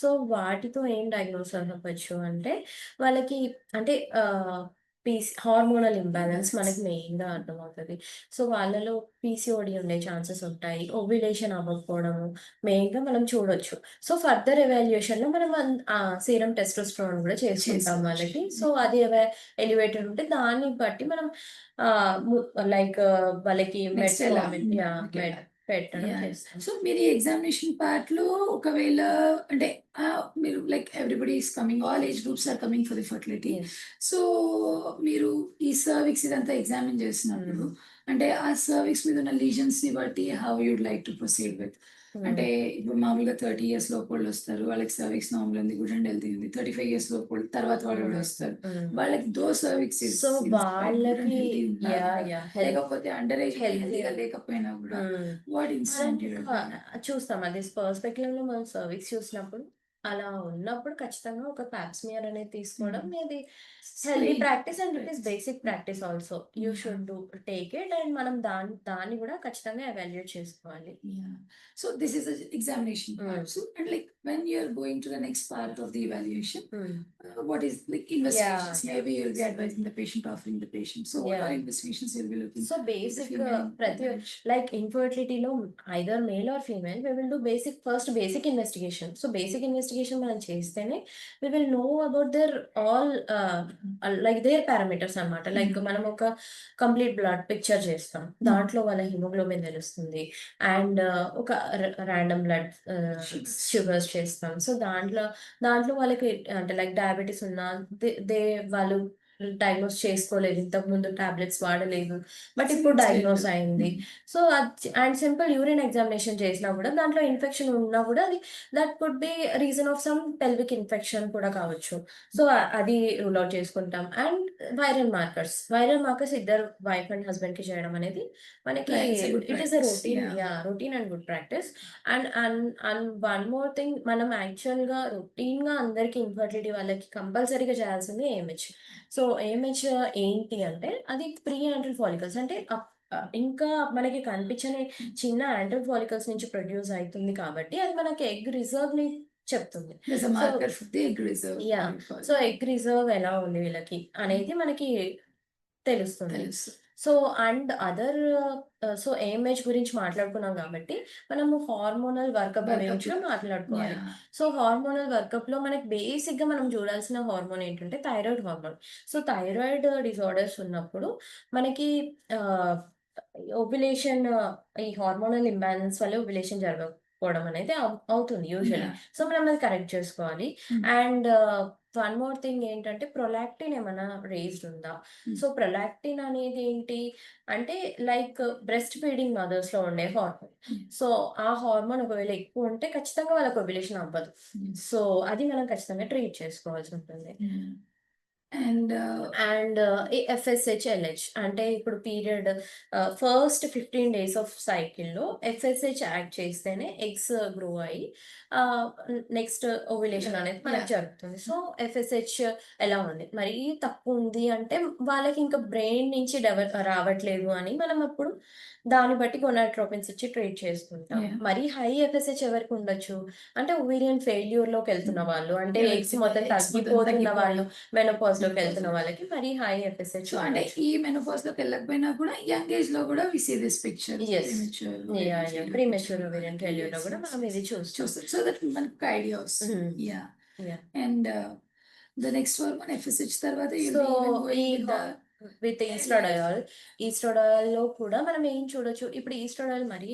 సో వాటితో ఏం డయాగ్నోస్ అవ్వచ్చు అంటే వాళ్ళకి అంటే హార్మోనల్ ఇంబ్యాలెన్స్ మనకి మెయిన్గా అర్థమవుతుంది. సో వాళ్ళలో పీసీఓడి ఉండే ఛాన్సెస్ ఉంటాయి, ఓవ్యులేషన్ అవ్వకపోవడము మెయిన్గా మనం చూడొచ్చు. సో ఫర్దర్ ఎవాల్యుయేషన్లో మనం సీరం టెస్టోస్టెరాన్ కూడా చేసుకుంటాం వాళ్ళకి. సో అది ఎలివేటెడ్ ఉంటే దాన్ని బట్టి మనం లైక్ వాళ్ళకి పెట్టడం చేస్తాం. సో మీరు ఈ ఎగ్జామినేషన్ పార్ట్ లో ఒకవేళ అంటే మీరు like everybody is coming, all age groups are coming for the fertility. So మీరు ఈ సర్విక్స్ ఇదంతా ఎగ్జామిన్ చేసినప్పుడు అంటే ఆ సర్విక్స్ మీద ఉన్న లీజన్స్ ని బట్టి how you'd like to proceed with, అంటే ఇప్పుడు మామూలుగా 30 years లోపల వస్తారు, వాళ్ళకి సర్విక్స్ నార్మల్ ఉంది, గుడ్ అండ్ హెల్తీ ఉంది. 35 years లోపల తర్వాత వాళ్ళు కూడా వస్తారు, వాళ్ళకి దో సర్విక్స్ సో వాళ్ళకి లేకపోతే అండర్ ఏజ్ హెల్తీగా లేకపోయినా కూడా వాట్ ఇన్సిడెంట్ చూస్తాం. అది పర్స్పెక్టివ్ లో మనం సర్విక్స్ చూసినప్పుడు అలా ఉన్నప్పుడు ఖచ్చితంగా ఒక ప్యాప్స్మియర్ అనేది తీసుకోవడం ఇది healthy practice and it is basic practice also, you should do take it. And మనం దాన్ని కూడా ఖచ్చితంగా ఎవాల్యుయేట్ చేసుకోవాలి. So this is the examination part. So and like when you are going to the next part of the evaluation, what is like investigations? Maybe you'll be advising the patient, offering the patient. So what are investigations you'll be looking? So basic like infertility lo either male or female, we will do basic investigation. So basic investigation మనం చేస్తేనే we will know about their all like their parameters అన్నమాట. Like మనం ఒక complete blood picture చేస్తాం, దాంట్లో వాళ్ళ haemoglobin తెలుస్తుంది, and ఒక ర్యాండమ్ బ్లడ్ షుగర్స్ చేస్తాం. సో దాంట్లో వాళ్ళకి అంటే లైక్ డయాబెటీస్ ఉన్నా వాళ్ళు డయాగ్నోస్ చేసుకోలేదు, ఇంతకు ముందు టాబ్లెట్స్ వాడలేదు, బట్ ఇప్పుడు డయాగ్నోస్ అయింది. So and simple urine examination చేసినా కూడా దాంట్లో ఇన్ఫెక్షన్ ఉన్నా కూడా అది that could be reason of some pelvic infection కూడా కావచ్చు. సో అది రూల్ అవుట్ చేసుకుంటాం. అండ్ వైరల్ మార్కర్స్ ఇద్దరు వైఫ్ అండ్ హస్బెండ్ కి చేయడం అనేది మనకి it is a routine and good practice. And and and one more thing, మనం యాక్చువల్ గా రొటీన్ గా అందరికి ఇన్ఫర్టిలిటీ వాళ్ళకి కంపల్సరీగా చేయాల్సింది ఏఎంహెచ్. సో ఏఎంహెచ్ ఏంటి అంటే అది ప్రీ యాంట్రల్ ఫాలికల్స్, అంటే ఇంకా మనకి కనిపించని చిన్న యాంట్రల్ ఫాలికల్స్ నుంచి ప్రొడ్యూస్ అవుతుంది కాబట్టి అది మనకి ఎగ్ రిజర్వ్ ని చెప్తుంది. యా, సో ఎగ్ రిజర్వ్ ఎలా ఉంది వీళ్ళకి అనేది మనకి తెలుస్తుంది. So and other so AMH గురించి మాట్లాడుకున్నాం కాబట్టి మనము హార్మోనల్ వర్కప్ గురించి కూడా మాట్లాడుకోవాలి. సో హార్మోనల్ వర్కప్ లో మనకి బేసిక్ గా మనం చూడాల్సిన హార్మోన్ ఏంటంటే thyroid hormone. So thyroid disorders ఉన్నప్పుడు మనకి ఓవ్యులేషన్, ఈ హార్మోనల్ ఇంబ్యాలెన్స్ వల్ల ఓవ్యులేషన్ జరగకపోవడం అనేది అవుతుంది యూజువల్లీ. సో మనం అది కరెక్ట్ చేసుకోవాలి. అండ్ వన్ మోర్ థింగ్ ఏంటంటే ప్రొలాక్టిన్ ఏమైనా రేజ్డ్ ఉందా. సో ప్రొలాక్టిన్ అనేది ఏంటి అంటే లైక్ బ్రెస్ట్ ఫీడింగ్ మదర్స్ లో ఉండే హార్మోన్. సో ఆ హార్మోన్ ఒకవేళ ఎక్కువ ఉంటే ఖచ్చితంగా వాళ్ళకి ఓవ్యులేషన్ అవ్వదు. సో అది మనం ఖచ్చితంగా ట్రీట్ చేసుకోవాల్సి ఉంటుంది. అండ్ ఎఫ్ఎస్హెచ్ ఎల్హెచ్ అంటే ఇప్పుడు పీరియడ్ ఫస్ట్ 15 days ఆఫ్ సైకిల్లో ఎఫ్ఎస్హెచ్ యాడ్ చేస్తేనే ఎగ్స్ గ్రో అయ్యి నెక్స్ట్ ఓవ్యులేషన్ అనేది మనకి జరుగుతుంది. సో ఎఫ్ఎస్హెచ్ ఎలా ఉంది, మరీ తక్కువ ఉంది అంటే వాళ్ళకి ఇంకా బ్రెయిన్ నుంచి రావట్లేదు అని మనం అప్పుడు దాన్ని బట్టి గొనాట్రోపిన్స్ ఇచ్చి ట్రీట్ చేసుకుంటాం. మరీ హై ఎఫ్ఎస్హెచ్ ఎవరికి ఉండొచ్చు అంటే ఓవేరియన్ ఫెయిల్యూర్ లోకి వెళ్తున్న వాళ్ళు, అంటే ఎగ్స్ మొత్తం తగ్గిపోతున్న వాళ్ళు, మెనోపాజ్ లోకి వెళ్తున్న వాళ్ళకి మరీ హై ఎఫ్ఎస్హెచ్. సో అంటే ఈ మెనోపాజ్ లోకి వెళ్ళకపోయినా కూడా యంగ్ ఏజ్ లో కూడా we see this picture. Premature ovarian failure లో కూడా మనం ఇది చూస్తాం. సో దట్ మనకు ఐడియా వస్తుంది. And the next hormone FSH తర్వాత విత్ ఈస్ట్రాడయాల్ లో కూడా మనం ఏం చూడొచ్చు, ఇప్పుడు ఈస్ట్రాడయాల్ మరి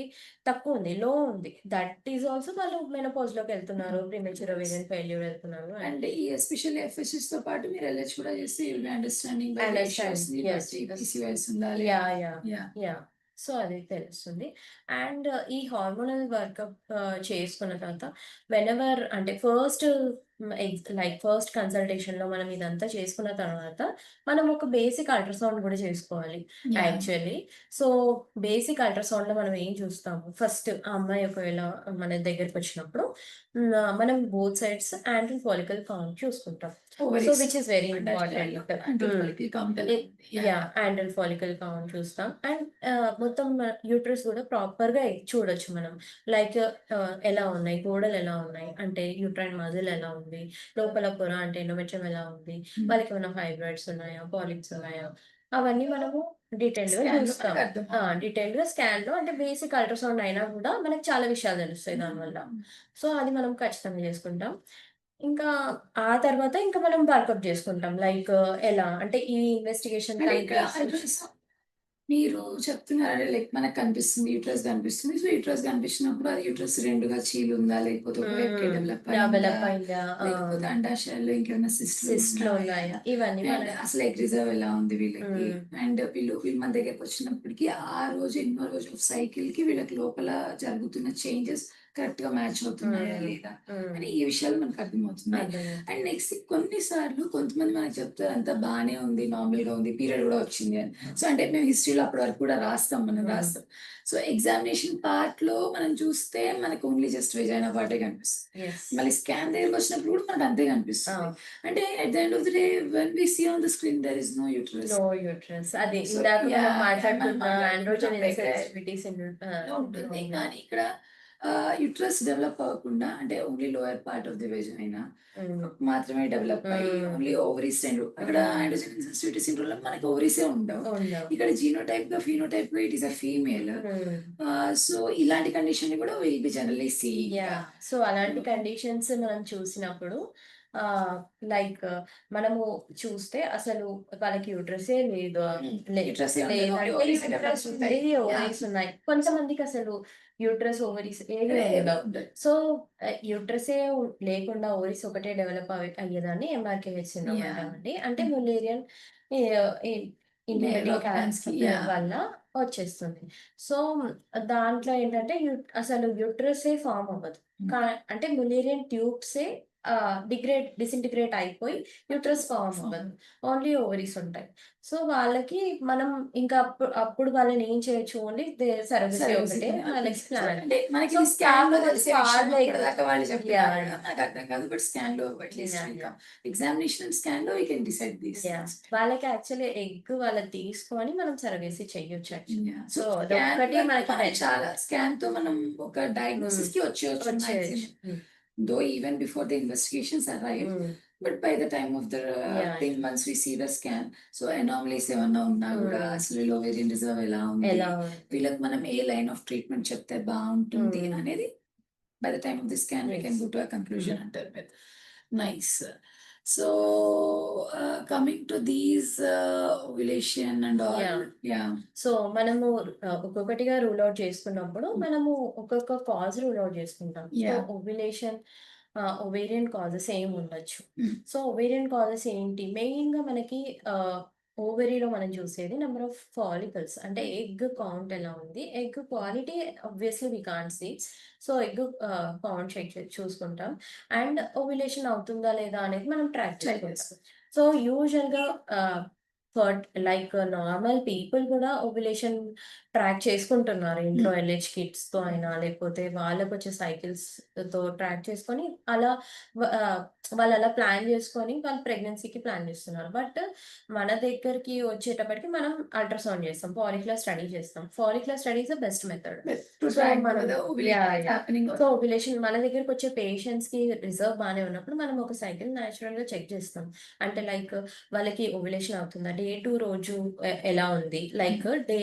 తక్కువ ఉంది, లో ఉంది, దట్ ఈస్ ఆల్సో వాళ్ళు మెనోపాజ్ లోకి వెళ్తున్నారు, ప్రీమెచ్యూర్ ఓవేరియన్ ఫెయిల్యూర్ వెళ్తున్నారు. అండ్ ఈ ఎస్పెషల్లీ ఎఫ్ఎస్హెచ్ తో పాటు మీరు ఎల్హెచ్ కూడా చేస్తే you will be understanding PCOS ఉండాలి. సో అది తెలుస్తుంది. అండ్ ఈ హార్మోనల్ వర్కప్ చేసుకున్న తర్వాత వెనెవర్ అంటే ఫస్ట్ కన్సల్టేషన్ లో మనం ఇదంతా చేసుకున్న తర్వాత మనం ఒక బేసిక్ అల్ట్రాసౌండ్ కూడా చేసుకోవాలి యాక్చువల్లీ. సో బేసిక్ అల్ట్రాసౌండ్ లో మనం ఏం చూస్తాము, ఫస్ట్ ఆ అమ్మాయి ఒకవేళ మన దగ్గరికి వచ్చినప్పుడు మనం both sides antral follicle count చూసుకుంటాం. So which is very important. Antral follicle count చూస్తాం. అండ్ మొత్తం యూట్రస్ కూడా ప్రాపర్ గా చూడొచ్చు మనం, లైక్ ఎలా ఉన్నాయి గోడలు, ఎలా ఉన్నాయి అంటే యూట్రైన్ మజిల్ ఎలా ఉంది, లోపల పొర అంటే ఎండోమెట్రియం ఎలా ఉంది, వాళ్ళకి ఏమైనా ఫైబ్రాయిడ్స్ ఉన్నాయా, పాలిప్స్ ఉన్నాయా, అవన్నీ మనము డీటెయిల్ గా చూస్తాం. డీటెయిల్ గా స్కాన్ లో అంటే బేసిక్ అల్ట్రాసౌండ్ అయినా కూడా మనకి చాలా విషయాలు తెలుస్తాయి దానివల్ల. సో అది మనం ఖచ్చితంగా చేసుకుంటాం. ఇంకా ఆ తర్వాత ఇంకా మనం వర్కప్ చేసుకుంటాం, లైక్ ఎలా అంటే ఈ ఇన్వెస్టిగేషన్ మీరు చెప్తున్నారు లైక్ మనకు కనిపిస్తుంది యూట్రస్ కనిపిస్తుంది. సో యూట్రస్ కనిపించినప్పుడు అది యూట్రస్ రెండుగా చీలు ఉందా, లేకపోతే డెవలప్ అయిందా, లేకపోతే అండాశయాల్లో ఇంకేమైనా సిస్ట్ ఉన్నాయా, ఇవన్నీ అసలు ఎగ్ రిజర్వ్ ఎలా ఉంది వీళ్ళకి. అండ్ వీళ్ళు మన దగ్గరకు వచ్చినప్పటికీ ఆ రోజు ఎన్నో రోజు సైకిల్ కి వీళ్ళకి లోపల జరుగుతున్న చేంజెస్ కరెక్ట్ గా మ్యాచ్ అవుతున్నాయా లేదా అని ఈ విషయాలు మనకు అర్థమవుతున్నాయి. అండ్ నెక్స్ట్ కొన్నిసార్లు కొంతమంది మనకు చెప్తారు అంతా బాగానే ఉంది, నార్మల్ గా ఉంది, పీరియడ్ కూడా వచ్చింది అని. సో అంటే మేము హిస్టరీలో అప్పటి వరకు కూడా మనం రాస్తాం. సో ఎగ్జామినేషన్ పార్ట్ లో మనం చూస్తే మనకు ఓన్లీ జస్ట్ వెజైనా పార్టే కనిపిస్తుంది. మళ్ళీ స్కాన్ దగ్గరకు వచ్చినప్పుడు కూడా మనకు అంతే కనిపిస్తుంది. అంటే at the end of the day when we see on the screen there is no uterus. అది ఇందాక మనం మాట్లాడుకున్న ఉంటుంది. కానీ ఇక్కడ యూట్రస్ డెవలప్ అవ్వకుండా అంటే only lower part of the vagina మాత్రమే డెవలప్ అయ్యి ఓన్లీ ఓవరీస్ అక్కడ ఆండ్రోజెన్ ఇన్సెన్సిటివిటీ సిండ్రోమ్ లో మనకి ఓవరీసే ఉండవు. ఇక్కడ జీనోటైప్ గా ఫీనోటైప్ గా it is a female. So ఇలాంటి కండిషన్ కూడా will be generally see. So అలాంటి కండిషన్స్ మనం చూసినప్పుడు లైక్ మనము చూస్తే అసలు వాళ్ళకి యూట్రసే లేదు యూట్రసే ఉండదు. లేదంటే ఓవరీస్ యూట్రస్ ఉంటాయి. ఉంది, ఓవరీస్ ఉన్నాయి. కొంతమందికి అసలు యూట్రస్ ఓవరీస్ ఏవి ఉండవు. సో యూట్రసే లేకుండా ఓవరీస్ ఒకటే డెవలప్ అయ్యేదాన్ని ఎంఆర్కేహెచ్ సిండ్రోమ్ అంటామండి. అంటే ములేరియన్ వల్ల వచ్చేస్తుంది. సో దాంట్లో ఏంటంటే అసలు యూట్రసే ఫామ్ అవ్వదు. అంటే ములేరియన్ ట్యూబ్సే డిసింటిగ్రేట్ అయిపోయి యూట్రస్ ఫామ్ అవ్వదు. ఓన్లీ ఓవరీస్ ఉంటాయి. సో వాళ్ళకి మనం ఇంకా అప్పుడు వాళ్ళని ఏం చేయొచ్చు, ఓన్లీ సర్వీసీ ఒకటే వాళ్ళకి ప్లాన్. మనకి సో స్కాన్ లో కాకపోతే తెలిసే విషయం ఇప్పటిదాకా వాళ్ళు చెప్తున్నారు Yeah. నాకు అర్థం కాదు. బట్ స్కాన్ లో అట్లీస్ట్ ఇంకా ఎగ్జామినేషన్ స్కాన్ లో వీ కెన్ డిసైడ్ దిస్. వాళ్ళకి యాక్చువల్లీ ఎగ్ వాళ్ళకి తీసుకొని మనం సర్వీసీ చేయొచ్చు. సో సో అదొక్కటి మనకి చాలా స్కాన్ తో మనం ఒక డయాగ్నోసిస్ కి వచ్చేయచ్చు. Though even before the investigations arrive, but by the time of the thing, once we see the scan, so anomalies ఏమన్నా ఉన్నా కూడా అసలు ovarian reserve ఎలా ఉంది, వీళ్ళకి మనం ఏ లైన్ ఆఫ్ ట్రీట్మెంట్ చెప్తే బాగుంటుంది అనేది by the time of the scan we can go to a conclusion అంటారు మీరు. Nice. So coming to these ovulation and all, so మనము ఒక్కొక్కటిగా రూల్ అవుట్ చేసుకున్నప్పుడు మనము ఒక్కొక్క కాజ్ రూల్ అవుట్ చేసుకుంటాం. సో ఓవ్యులేషన్ ఓవేరియన్ కాజెస్ ఏం ఉండొచ్చు. సో ఓవేరియన్ కాజెస్ ఏంటి, మెయిన్ గా మనకి ఓవరీలో మనం చూసేది నెంబర్ ఆఫ్ ఫాలికల్స్, అంటే ఎగ్ కౌంట్ ఎలా ఉంది, egg quality obviously we can't see. So egg count check చూసుకుంటాం, అండ్ ఓవ్యులేషన్ అవుతుందా లేదా అనేది మనం ట్రాక్ చేసుకుంటాం. సో యూజువల్ గా లైక్ నార్మల్ పీపుల్ కూడా ఓవ్యులేషన్ ట్రాక్ చేసుకుంటున్నారు ఇంట్లో ఎల్హెచ్ కిట్స్ తో అయినా, లేకపోతే వాళ్ళకి వచ్చే సైకిల్స్ తో ట్రాక్ చేసుకొని అలా వాళ్ళు అలా ప్లాన్ చేసుకొని వాళ్ళు ప్రెగ్నెన్సీకి ప్లాన్ చేస్తున్నారు. బట్ మన దగ్గరికి వచ్చేటప్పటికి మనం అల్ట్రాసౌండ్ చేస్తాం, ఫాలిక్యులర్ స్టడీ చేస్తాం. Follicular study is the best method. So ovulation మన దగ్గరికి వచ్చే పేషెంట్స్ కి రిజర్వ్ బాగానే ఉన్నప్పుడు మనం ఒక సైకిల్ న్యాచురల్ గా చెక్ చేస్తాం. అంటే లైక్ వాళ్ళకి ఓవ్యులేషన్ అవుతుందా, డే 2 రోజు ఎలా ఉంది, లైక్ డే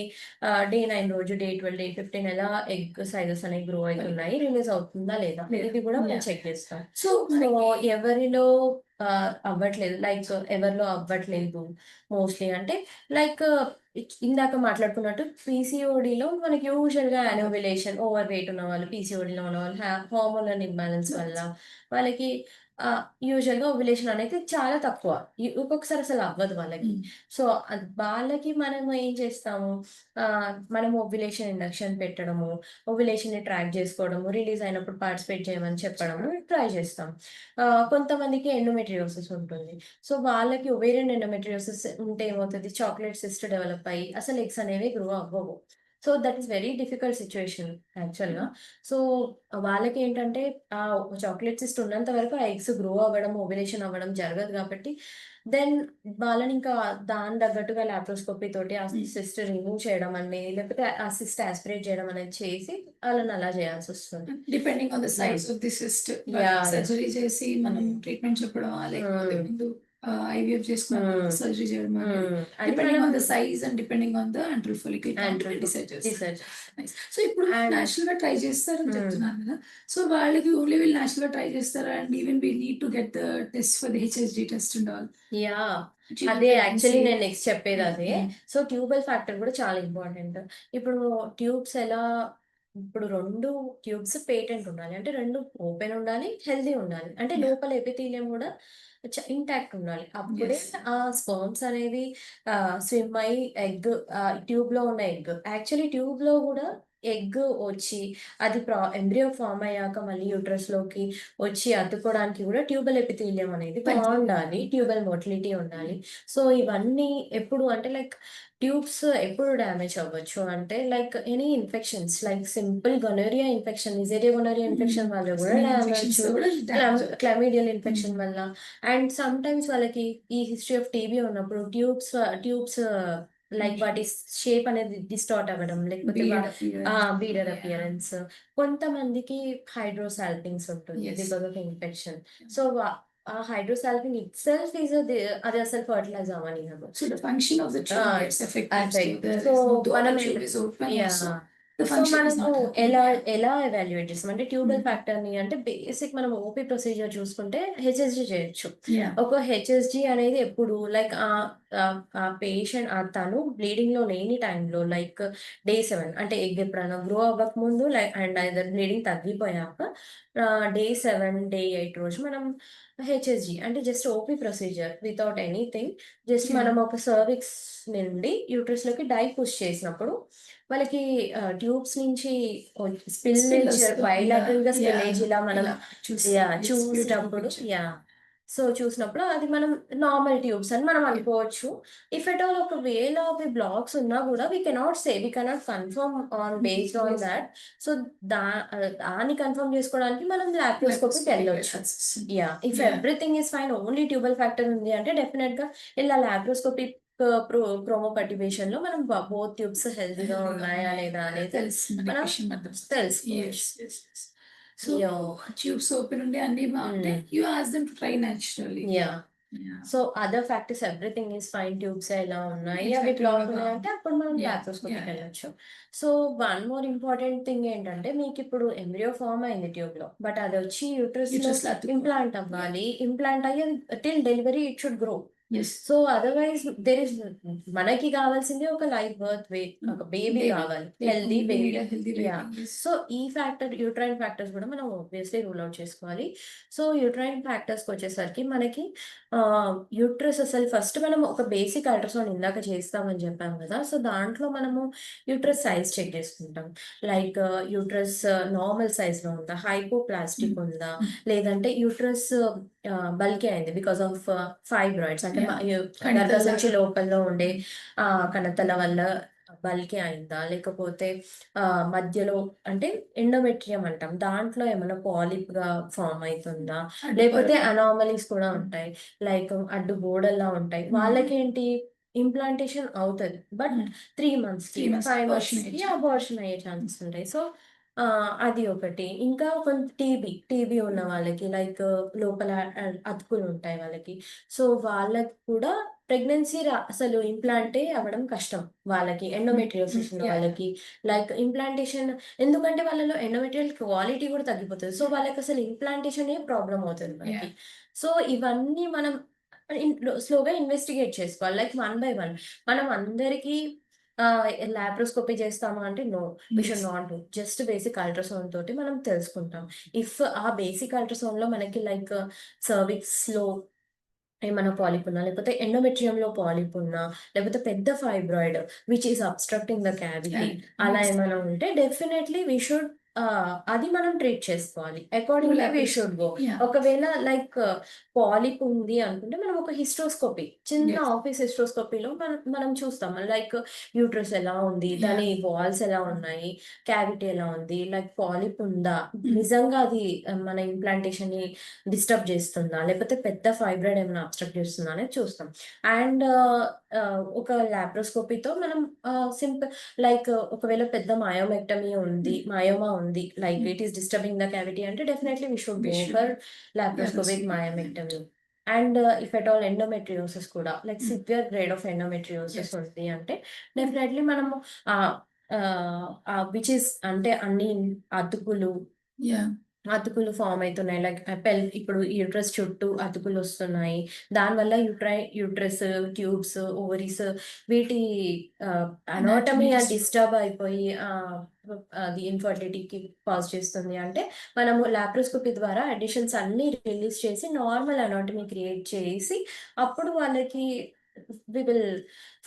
9 రోజు, డే 12, డే 15 ఎలా ఎగ్ సైజెస్ అనేవి గ్రో అవుతున్నాయి, రిలీజ్ అవుతుందా లేదా, ఇది కూడా మనం చెక్ చేస్తాం. సో ఎవరిలో అవ్వట్లేదు, లైక్ ఎవరిలో అవ్వట్లేదు మోస్ట్లీ అంటే లైక్ ఇందాక మాట్లాడుకున్నట్టు పీసీఓడిలో మనకి యూజువల్ గా యానోవులేషన్, ఓవర్ వెయిట్ ఉన్న వాళ్ళు, పీసీఓడిలో ఉన్న వాళ్ళు, హార్మోనల్ ఇంబ్యాలెన్స్ వల్ల వాళ్ళకి యూజువల్ గా ఓవ్యులేషన్ అనేది చాలా తక్కువ, ఒక్కొక్కసారి అసలు అవ్వదు వాళ్ళకి. సో వాళ్ళకి మనం ఏం చేస్తాము, మనం ఓవ్యులేషన్ ఇండక్షన్ పెట్టడము, ఓవ్యులేషన్ ని ట్రాక్ చేసుకోవడము, రిలీజ్ అయినప్పుడు పార్టిసిపేట్ చేయమని చెప్పడము ట్రై చేస్తాం. కొంతమందికి ఎండోమెట్రియోసిస్ ఉంటుంది. సో వాళ్ళకి ఒవేరియన్ ఎండోమెట్రియోసిస్ ఉంటే ఏమవుతుంది, చాక్లెట్ సిస్ట్ డెవలప్ అయ్యి అసలు ఎగ్స్ అనేవి గ్రో అవ్వవు. So that is very difficult situation యాక్చువల్గా. సో వాళ్ళకి ఏంటంటే ఆ చాక్లెట్ సిస్ట్ ఉన్నంత వరకు ఆ ఎగ్స్ గ్రో అవ్వడం, ఓవ్యులేషన్ అవ్వడం జరగదు. కాబట్టి దెన్ వాళ్ళని ఇంకా దాని తగ్గట్టుగా లాప్రోస్కోపీ తోటి ఆ సిస్ట్ రిమూవ్ చేయడం అనేది, లేకపోతే ఆ సిస్ట్ ఆస్పిరేట్ చేయడం అనేది చేసి వాళ్ళని అలా చేయాల్సి వస్తుంది. Depending on the size of the cyst surgery చేసి మనం ట్రీట్మెంట్ చెప్పడం, లేకపోతే ముందు IVF చేసుకున్న సర్జరీ చేయడం, depending on the size and depending on the antral follicle decide చేస్తారు. సో ఇప్పుడు నేచురల్ గా ట్రై చేస్తారని చెప్తున్నారు కదా, సో వాళ్ళకి ఓన్లీ వీళ్ళు నేచురల్ గా ట్రై చేస్తారా, and even we need to get the test for the HSG test and all? అదే యాక్చువల్లీ నేను నెక్స్ట్ చెప్పేది అదే. సో ట్యూబల్ ఫ్యాక్టర్ కూడా చాలా ఇంపార్టెంట్. ఇప్పుడు ట్యూబ్స్ ఎలా, ఇప్పుడు 2 ట్యూబ్స్ పేటెంట్ ఉండాలి, అంటే 2 ఓపెన్ ఉండాలి, హెల్దీ ఉండాలి, అంటే లోపల ఎపిథీలియం కూడా ఇంటాక్ట్ ఉండాలి. అప్పుడే ఆ స్పర్మ్స్ అనేది స్విమ్ అయ్యి ఎగ్, ట్యూబ్ లో ఉన్న ఎగ్, యాక్చువల్లీ ట్యూబ్ లో కూడా ఎగ్ వచ్చి అది ఎంబ్రియో ఫామ్ అయ్యాక మళ్ళీ యూట్రస్ లోకి వచ్చి అతుక్కోవడానికి కూడా ట్యూబల్ ఎపిథీలియం అనేది బాగుండాలి, ట్యూబల్ మోటిలిటీ ఉండాలి. సో ఇవన్నీ ఎప్పుడు అంటే లైక్ ట్యూబ్స్ ఎప్పుడు డ్యామేజ్ అవ్వచ్చు అంటే like any infections, like simple gonorrhoea infection, Neisseria gonorrhoea infection వల్ల కూడా డ్యామేజ్, క్లమీడియల్ ఇన్ఫెక్షన్ వల్ల, అండ్ సమ్ టైమ్స్ వాళ్ళకి ఈ హిస్టరీ ఆఫ్ టీబీ ఉన్నప్పుడు ట్యూబ్స్ లైక్ వాటి షేప్ అనేది డిస్టార్ట్ అవ్వడం, లేకపోతే బీడర్ అపియరెన్స్. కొంతమందికి హైడ్రోసాల్పింగ్స్ ఉంటుంది బికాస్ ఆఫ్ ఇన్ఫెక్షన్. సో ఆ హైడ్రోసాల్పింగ్ ఇట్ సెల్ఫ్ ఈజ్ అది అసలు ఫర్టిలైజ్ అవ్వనివ్వదు. So the function of the tube gets affected. So So మనం the tube is open also. The so function is మనము not happening. ఎలా evaluate చేస్తాం అంటే tubal Mm. Factor ని అంటే బేసిక్ మనం ఓపీ ప్రొసీజర్ చూసుకుంటే హెచ్ఎస్జి చేయొచ్చు. Yeah. ఒక హెచ్ఎస్జి అనేది ఎప్పుడు లైక్ ఆ పేషెంట్ తను బ్లీడింగ్ లో లేని టైంలో లైక్ డే 7 అంటే ఎగ్ ఎప్పుడైనా గ్రో అవ్వక ముందు అండ్ ఐదర్ బ్లీడింగ్ తగ్గిపోయాక డే 7 డే 8 రోజు మనం హెచ్ఎస్జి అంటే just OP procedure without anything just Yeah. మనం ఒక సర్విక్స్ నుండి యూట్రస్ లోకి డై పుష్ చేసినప్పుడు వాళ్ళకి ట్యూబ్స్ నుంచి Spill స్పిల్లేజ్ వస్తుంది. బైలాటరల్ గా Yeah. స్పిల్లేజ్ ఇలా మనం ఇలా చూస్తాం. Yes, beautiful చూసినప్పుడు picture. చూసినప్పుడు అది మనం నార్మల్ ట్యూబ్స్ అని మనం అనుకోవచ్చు. ఇఫ్ ఎట్ ఆల్ ఒకవేళ అవి బ్లాక్స్ ఉన్నా కూడా we cannot say we cannot confirm on based on that. So దాన్ని కన్ఫర్మ్ చేసుకోవడానికి మనం లాప్రోస్కోపీకి వెళ్ళొచ్చు. If everything is fine only tubal factor ఉంది అంటే డెఫినెట్ గా ఇలా లాప్రోస్కోపీ క్రోమోపర్టిబేషన్ లో మనం బోత్ ట్యూబ్స్ హెల్తీగా ఉన్నాయా లేదా అనేది మనం తెలుసుకోవచ్చు. సో ట్యూబ్స్ ఓపెన్ ఉండి అన్ని బాగుంటే you ask them to try naturally. So other factors everything is fine tubes ఎలా ఉన్నాయి అవి బ్లాక్ ఉన్నాయంటే అప్పుడు మనం లాప్రోస్కోపీకి వెళ్ళొచ్చు. So one more important thing ఏంటంటే మీకు ఇప్పుడు ఎంబ్రియో ఫార్మ్ అయింది ట్యూబ్ లో బట్ అది వచ్చి యూట్రస్ లో ఇంప్లాంట్ అవ్వాలి. ఇంప్లాంట్ అయ్యి till delivery it should grow. So otherwise there is మనకి కావాల్సింది ఒక లైఫ్ బర్త్ ఒక బేబీ కావాలి, హెల్దీ బేబీ. సో ఈ ఫ్యాక్టర్ యూట్రైన్ ఫ్యాక్టర్స్ కూడా మనం ఆబ్వియస్లీ రూల్ అవుట్ చేసుకోవాలి. సో యూట్రైన్ ఫ్యాక్టర్స్ కి వచ్చేసరికి మనకి యూట్రస్ అసలు ఫస్ట్ మనం ఒక బేసిక్ అల్ట్రాసౌండ్ ఇందాక చేస్తామని చెప్పాం కదా. సో దాంట్లో మనము యూట్రస్ సైజ్ చెక్ చేసుకుంటాం. లైక్ యూట్రస్ నార్మల్ సైజ్ లో ఉందా, హైపోప్లాస్టిక్ ఉందా, లేదంటే యూట్రస్ బల్కీ అయింది బికాస్ ఆఫ్ ఫైబ్రాయిడ్స్ అంటే గర్భసంచి లోపల ఉండే కణతల వల్ల బల్కీ అయిందా, లేకపోతే మధ్యలో అంటే ఎండోమెట్రియం అంటాం దాంట్లో ఏమైనా పాలిప్ గా ఫామ్ అవుతుందా, లేకపోతే అనామలీస్ కూడా ఉంటాయి లైక్ అడ్డు గోడల్లా ఉంటాయి. వాళ్ళకేంటి ఇంప్లాంటేషన్ అవుతుంది బట్ 3 months 5 months అబార్షన్ అయ్యే ఛాన్సెస్ ఉంటాయి. సో అది ఒకటి. ఇంకా కొంత టీబీ ఉన్న వాళ్ళకి లైక్ లోపల అతుకులు ఉంటాయి వాళ్ళకి. సో వాళ్ళకి కూడా ప్రెగ్నెన్సీ అసలు ఇంప్లాంటే అవ్వడం కష్టం వాళ్ళకి. ఎండోమెట్రియోసిస్ ఉన్న వాళ్ళకి లైక్ ఇంప్లాంటేషన్ ఎందుకంటే వాళ్ళలో ఎండోమెట్రియల్ క్వాలిటీ కూడా తగ్గిపోతుంది. సో వాళ్ళకి అసలు ఇంప్లాంటేషన్ ప్రాబ్లం అవుతుంది మనకి. సో ఇవన్నీ మనం స్లోగా ఇన్వెస్టిగేట్ చేసుకోవాలి లైక్ 1 by 1. మనం అందరికీ లాప్రోస్కోపీ చేస్తామా అంటే no, we should not do. Just basic ultrasound తోటి మనం తెలుసుకుంటాం. ఇఫ్ ఆ బేసిక్ అల్ట్రాసౌండ్ లో మనకి లైక్ సర్విక్స్ లో ఏమైనా పాలిప్ ఉన్నా, లేకపోతే ఎండోమెట్రియం లో పాలిప్ ఉన్నా, లేకపోతే పెద్ద fibroid which is obstructing the cavity అలా ఏమైనా ఉంటే డెఫినెట్లీ వీ షుడ్ అది మనం ట్రీట్ చేసుకోవాలి. Accordingly we should go. ఒకవేళ లైక్ పాలిప్ ఉంది అనుకుంటే మనం ఒక హిస్ట్రోస్కోపీ, చిన్న ఆఫీస్ హిస్ట్రోస్కోపీలో మనం చూస్తాం లైక్ యూట్రస్ ఎలా ఉంది, దాని వాల్స్ ఎలా ఉన్నాయి, క్యావిటీ ఎలా ఉంది, లైక్ పాలిప్ ఉందా, నిజంగా అది మన ఇంప్లాంటేషన్ ని డిస్టర్బ్ చేస్తుందా, లేకపోతే పెద్ద ఫైబ్రాయిడ్ ఏమైనా అబ్స్ట్రక్ట్ చేస్తుందా అనేది చూస్తాం. అండ్ ఒక లాప్రోస్కోపీతో మనం సింపుల్ లైక్ ఒకవేళ పెద్ద మయోమా ఉంది like it is disturbing the cavity అంటే definitely we should go for laparoscopic myomectomy. And if at all endometriosis కూడా like severe grade of endometriosis ఉంది అంటే డెఫినెట్లీ మనము విచ్ ఇస్ అంటే అన్ని అతుకులు ఫామ్ అవుతున్నాయి లైక్ ఇప్పుడు యూట్రస్ చుట్టూ అతుకులు వస్తున్నాయి, దానివల్ల యూట్రస్ ట్యూబ్స్ ఓవరీస్ వీటి అనాటమీ డిస్టర్బ్ అయిపోయి అది ఇన్ఫర్టిలిటీకి కాజ్ చేస్తుంది అంటే మనము లాప్రోస్కోపీ ద్వారా అడిషన్స్ అన్ని రిలీజ్ చేసి నార్మల్ అనాటమీ క్రియేట్ చేసి అప్పుడు వాళ్ళకి we will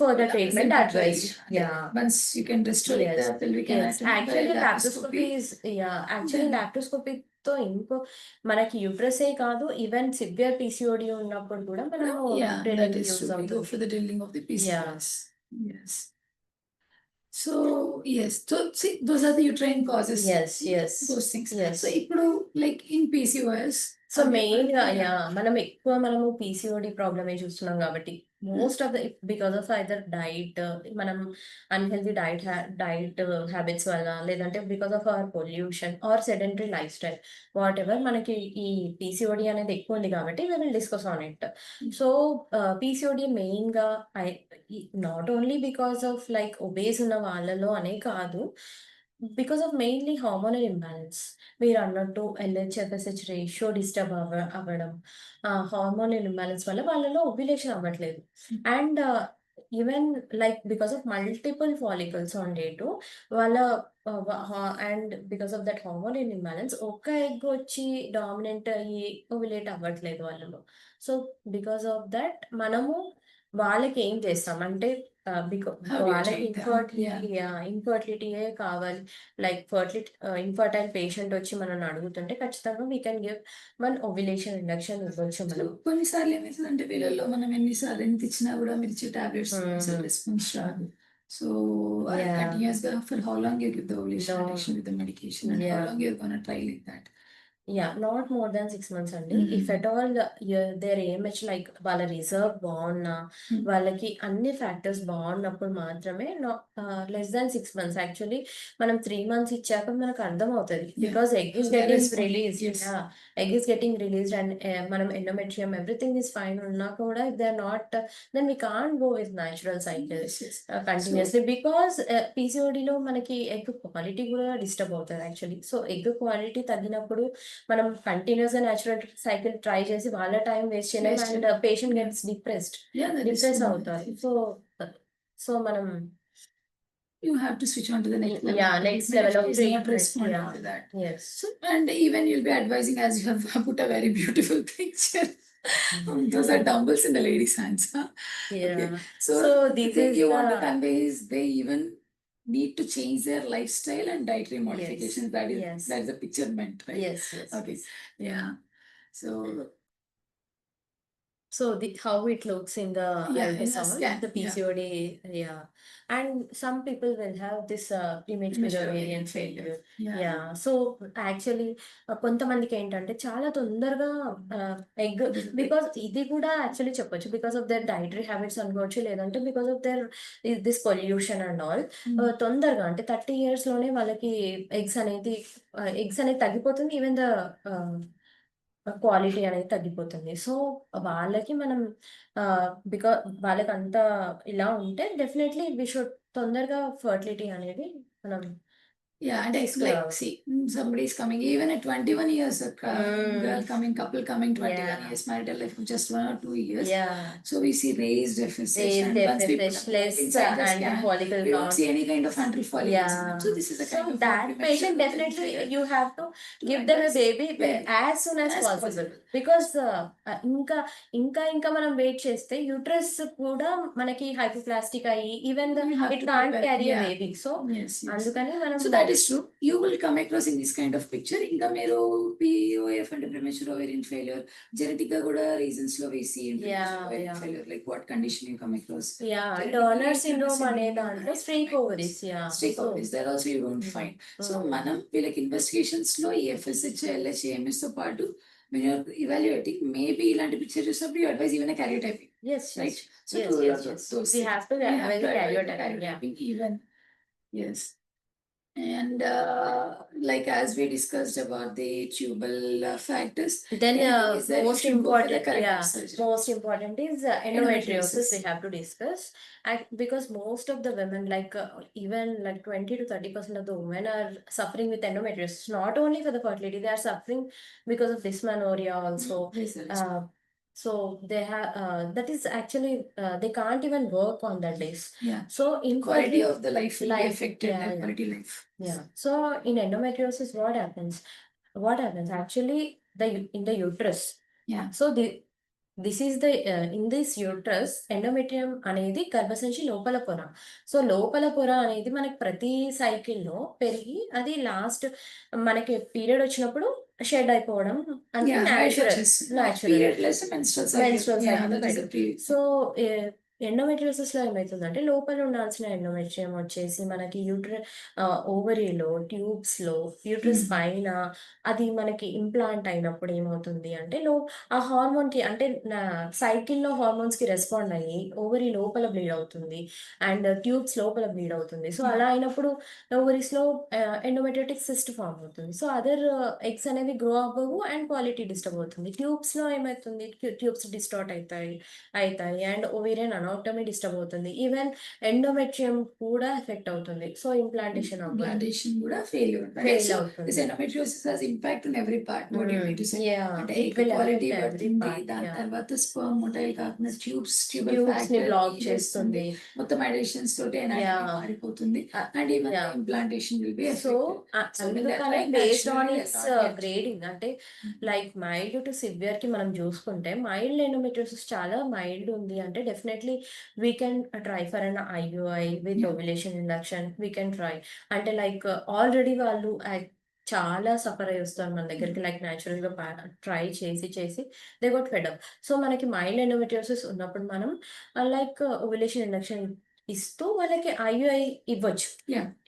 further treatment advised. Once you can restore the pelvic anatomy. Actually laparoscopy తో ఇంకో మనకి యూట్రసే కాదు ఈవెన్ సివియర్ PCOD ఉన్నప్పుడు కూడా మనము go for the drilling of the PCOS. So see, those are the uterine causes. Those things. So ఇప్పుడు like in PCOS. So main గా మనము PCOD ప్రాబ్లమే చూస్తున్నాం కాబట్టి most of the because of either diet, మనం అన్హెల్దీ డైట్ హ్యాబిట్స్ వల్ల, లేదంటే because of our pollution or sedentary lifestyle whatever మనకి ఈ PCOD అనేది ఎక్కువ ఉంది కాబట్టి we will discuss on it. So PCOD main గా not only because of like obese ఉన్న వాళ్ళలో అనే కాదు, because of mainly hormonal imbalance. మీరు అన్నట్టు ఎల్హెచ్ రేషియో డిస్టర్బ్ అవ్వడం, హార్మోనల్ ఇంబ్యాలెన్స్ వల్ల వాళ్ళలో ఓవ్యులేషన్ అవ్వట్లేదు. And even like because of multiple follicles on day two వాళ్ళ and because of that hormonal imbalance ఒక్క ఎగ్ వచ్చి డామినెంట్ అయ్యి ఓవ్యులేట్ అవ్వట్లేదు వాళ్ళలో. సో బికాస్ ఆఫ్ దట్ మనము వాళ్ళకి ఏం చేస్తాం అంటే How do you వాళ్ళకి treat them? Yeah. ఇన్ఫర్టిలిటీయే కావాలి. లైక్ ఇన్ఫర్టైల్ పేషెంట్ వచ్చి మనల్ని అడుగుతుంటే ఖచ్చితంగా we can give one ovulation induction ఇవ్వచ్చు సో మనం. కొన్నిసార్లు ఏమవుతుందంటే వీళ్ళలో మనం ఎన్నిసార్లు ఎంత ఇచ్చినా కూడా మీరు ఇచ్చే టాబ్లెట్స్ రెస్పాన్స్ రాదు. So Yeah. కంటిన్యూస్ గా for how long you give the ovulation No. Induction with the medication and how Yeah. Long you are gonna try like that? Not more than 6 months అండి. If at all there ఏమచ్ like వాళ్ళ reserve బాగున్నా, వాళ్ళకి అన్ని factors బాగున్నప్పుడు మాత్రమే less than 6 months. Actually మనం 3 months ఇచ్చాక మనకు అర్థమవుతుంది. Yeah. Because egg is So they're getting responding. Released. Yes. Egg is getting released and మనం ఎండోమెట్రియం ఎవ్రీథింగ్ ఈస్ ఫైన్ ఉన్నా కూడా if they are not, then we can't go with natural cycle Yes, yes. Continuously. Because పీసీఓడిలో మనకి egg quality కూడా disturb అవుతుంది actually. So egg quality తగ్గినప్పుడు మనం continuous గా న్యాచురల్ సైకిల్ ట్రై చేసి వాళ్ళ టైం వేస్ట్ చేయలేం Waste and patient gets depressed Yeah, that is depress true. అవుతారు. సో మనం You have to switch on to the next level. Yeah, of next treatment level if of it is not treatment. responding Yeah. to that. yes. So, and even you'll be advising, as you have put a very beautiful picture. Those are dumbbells in the ladies' hands. Huh? Yeah. Okay. So the this thing is you want to the convey is they even need to change their lifestyle and dietary modifications. That is Yes. that is the picture meant, right? yes. Okay. Yeah. So So how it looks in the Yeah, in the ultrasound, scan, the PCOD, yeah. And some people will have this premature Premature ovarian ovarian failure. yeah. Yeah. So actually కొంతమందికి ఏంటంటే చాలా తొందరగా egg, because ఇది కూడా actually చెప్పొచ్చు because of their dietary habits అనుకోవచ్చు, లేదంటే because of their this pollution and all. తొందరగా అంటే 30 years లోనే వాళ్ళకి ఎగ్స్ అనేది తగ్గిపోతుంది. ఈవెన్ ద క్వాలిటీ అనేది తగ్గిపోతుంది. సో వాళ్ళకి మనం వాళ్ళకి అంత ఇలా ఉంటే డెఫినెట్లీ వి షుడ్ తొందరగా ఫర్టిలిటీ అనేది మనం Yeah, and it's like, తీసుకురావాలి. see, somebody is coming, even at 21 years, a girl coming, couple coming 21 Yeah. years, marital life of just 1 or 2 years. Yeah. So we see raised FSH, Raised and once we put FSH, a less inside the scan, anti-follicle we don't count. see any kind of antral follicles. Yeah. So this is the So kind of that premature patient ovarian definitely failure you have to give them a advise baby very as soon as possible. Because ఇంకా మనం wait చేస్తే uterus కూడా మనకి hypoplastic అయ్యి even You have it to can't prepare. Carry Yeah. Baby. So Yes, yes. అందుకని మనం So that is true. You will come across in this kind of picture. ఇంకా మీరు POF and premature ovarian failure, genetic గా కూడా reasons లో we see in premature ovarian failure. Like what condition you come across? Turner syndrome అనే దాంట్లో streak ovaries. Streak ovaries, there also you don't find. So మనం వీళ్ళకి investigations లో ఈ FSH, LH, AMS తో పాటు when you're evaluating, maybe ఇలాంటి picture చూసినప్పుడు you advise even a karyotyping. yes Right? So yes, to yes, yes. those We have to we have advise to advise the karyotyping, yeah. karyotyping even. Yes. And like as we discussed about the tubal factors, Then anything is there most if you go for the important, corrective surgery? most important is endometriosis Endometriosis. we have to discuss. Because most of the women, like even like 20 to 30% of the women are suffering with endometriosis, not only for the fertility, they are suffering because of dysmenorrhea also. Yes, sir. So they have that is actually they can't even work on that days. Yeah. So in Quality of the life will be life, affected, yeah, their yeah. quality life. Yeah. So in endometriosis, what happens? Actually, in the uterus. Yeah. So this is the in this uterus endometrium అనేది గర్భసంచి లోపల పొర. So లోపల పొర అనేది మనకి ప్రతి సైకిల్లో పెరిగి అది లాస్ట్ మనకి పీరియడ్ వచ్చినప్పుడు షెడ్ అయిపోవడం అంటే Yeah, height natural changes. Natural Period less menstrual cycle. menstrual Yeah, cycle that is the period. So endometriosis లో ఏమవుతుందంటే లోపల ఉండాల్సిన ఎండోమెట్రియం వచ్చేసి మనకి ఓవరీలో, ట్యూబ్స్ లో, యూట్రస్ పైన అది మనకి ఇంప్లాంట్ అయినప్పుడు ఏమవుతుంది అంటే ఆ హార్మోన్ కి అంటే సైకిల్లో హార్మోన్స్ కి రెస్పాండ్ అయ్యి ఓవరీ లోపల బ్లీడ్ అవుతుంది అండ్ ట్యూబ్స్ లోపల బ్లీడ్ అవుతుంది. సో అలా అయినప్పుడు ఓవరీస్ లో ఎండోమెట్రియోటిక్ సిస్ట్ ఫామ్ అవుతుంది. సో అదర్ ఎగ్స్ అనేవి గ్రో అవ్వవు అండ్ క్వాలిటీ డిస్టర్బ్ అవుతుంది. ట్యూబ్స్ లో ఏమవుతుంది, ట్యూబ్స్ డిస్టార్ట్ అవుతాయి అండ్ ఓవేరియన్ అనోటమీ డిస్టర్బ్ అవుతుంది. ఈవెన్ ఎండోమెట్రియం కూడా ఎఫెక్ట్ అవుతుంది. సో ఇంప్లాంటేషన్ అవ్వదు. Implantation కూడా failure. Okay, fail so this అవుతుంది. endometriosis has impact on every part. What do you mean to say? అంటే it egg will quality effect every పడుతుంది, part. దాని తర్వాత sperm motile కాకుండా tubal ట్యూబ్స్ ని factor black చేస్తుంది, చేస్తుంది. మొత్తం adhesions తోటి anatomy మారిపోతుంది, and even the implantation will be so affected. So when they're అందుకనే trying based on naturally, it's they're not yet. Grading అంటే లైక్ మైల్డ్ టు సివియర్ కి మనం చూసుకుంటే మైల్డ్ ఎండోమెట్రియోసిస్ చాలా మైల్డ్ ఉంది అంటే definitely we can try for an IUI with ovulation induction we can try. అంటే like already వాళ్ళు చాలా సఫర్ అయ్యి వస్తారు మన దగ్గరికి, లైక్ న్యాచురల్ గా ట్రై చేసి చేసి they goat fed up. So మనకి మైల్డ్ ఎండోమెట్రియోసిస్ ఉన్నప్పుడు మనం లైక్ ఓవ్యులేషన్ ఇండక్షన్ ఇస్తూ వాళ్ళకి ఐయుఐ ఇవ్వచ్చు.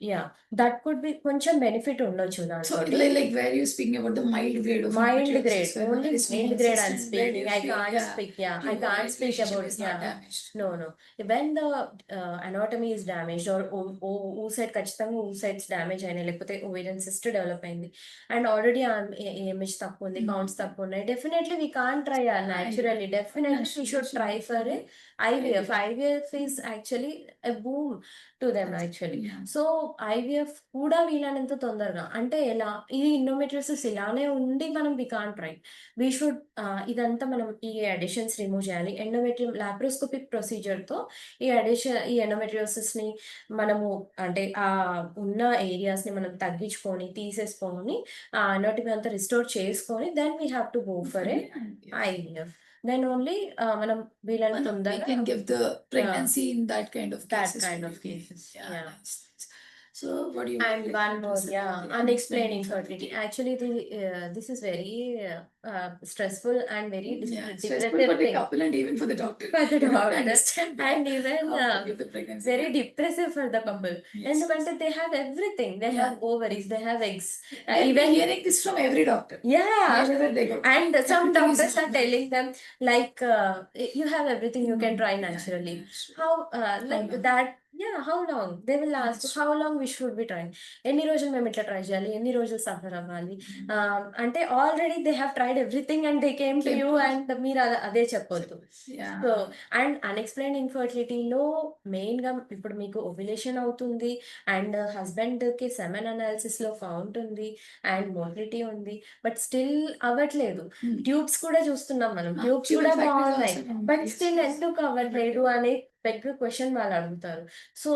యా దట్ కుడ్ బి కొంచెం బెనిఫిట్ ఉండొచ్చు So దాంట్లో. like where you speaking about the mild grade of mild endometriosis, grade, where only there is no mild grade I am cyst and where speaking. you I feel, can't speak, I can't speak relationship about is not damaged. No when the anatomy is damage or oocyte ఖచ్చితంగా oocytes damage అయినాయి, లేకపోతే ovarian cyst develop అయింది and already AMH తక్కువ ఉంది, counts తక్కువ ఉన్నాయి, definitely we can't try naturally. Definitely we should try for IVF. IVF is actually a boom to them actually. Yeah. So IVF కూడా వీలైనంత తొందరగా, అంటే ఎలా ఇది ఎండోమెట్రియోసిస్ ఇలానే ఉండి మనం we can't try, we should ఇదంతా మనం ఈ అడిషన్స్ రిమూవ్ చేయాలి. ఎండోమెట్రియం లాప్రోస్కోపిక్ ప్రొసీజర్ తో ఈ ఎండోమెట్రియోసిస్ ని మనము అంటే ఆ ఉన్న ఏరియాస్ ని మనం తగ్గించుకొని తీసేసుకొని ఆ అనోటమీ అంతా రిస్టోర్ చేసుకొని then we have to go for a IVF. Then only మనం వీలైనంత We తొందరగా can give the pregnancy in that kind of that cases. kind of only. cases. Yeah, Yeah. nice, nice. So what do you And like one to more, say yeah, about the unexplained unexplained infertility. infertility? Actually, this is very stressful and very Yeah, stressful depressive for the thing couple and even for the doctor. for the They don't doctor, understand and even how to give the pregnancy. very depressive for the couple. Yes. ఎందుకంటే they have everything. They have ovaries, they have eggs. They'll Even be hearing this from every doctor. yeah, Wherever they go. and some Everything is doctors are normal. telling them like you have everything, you can try naturally. How like long? that, yeah, how long they will ask, That's how long we should be trying, ఎన్ని రోజులు మేము ఇట్లా try చేయాలి, ఎన్ని రోజులు suffer అవ్వాలి, అంటే already they have tried everything and they came to you and మీరు అదే చెప్పొద్దు. Yeah. సో అండ్ అన్ఎక్స్ప్లెయిన్ ఇన్ఫర్టిలిటీలో మెయిన్ గా ఇప్పుడు మీకు ఓవ్యులేషన్ అవుతుంది అండ్ హస్బెండ్ కి సెమెన్ అనాలిసిస్ లో కౌంట్ ఉంది అండ్ మోటిలిటీ ఉంది, బట్ స్టిల్ అవ్వట్లేదు. ట్యూబ్స్ కూడా చూస్తున్నాం మనం, ట్యూబ్స్ Tubal కూడా factor is బాగున్నాయి, also wrong. But Yes, still yes. ఎందుకు అవ్వట్లేదు అనే పెద్ద క్వశ్చన్ వాళ్ళు అడుగుతారు. సో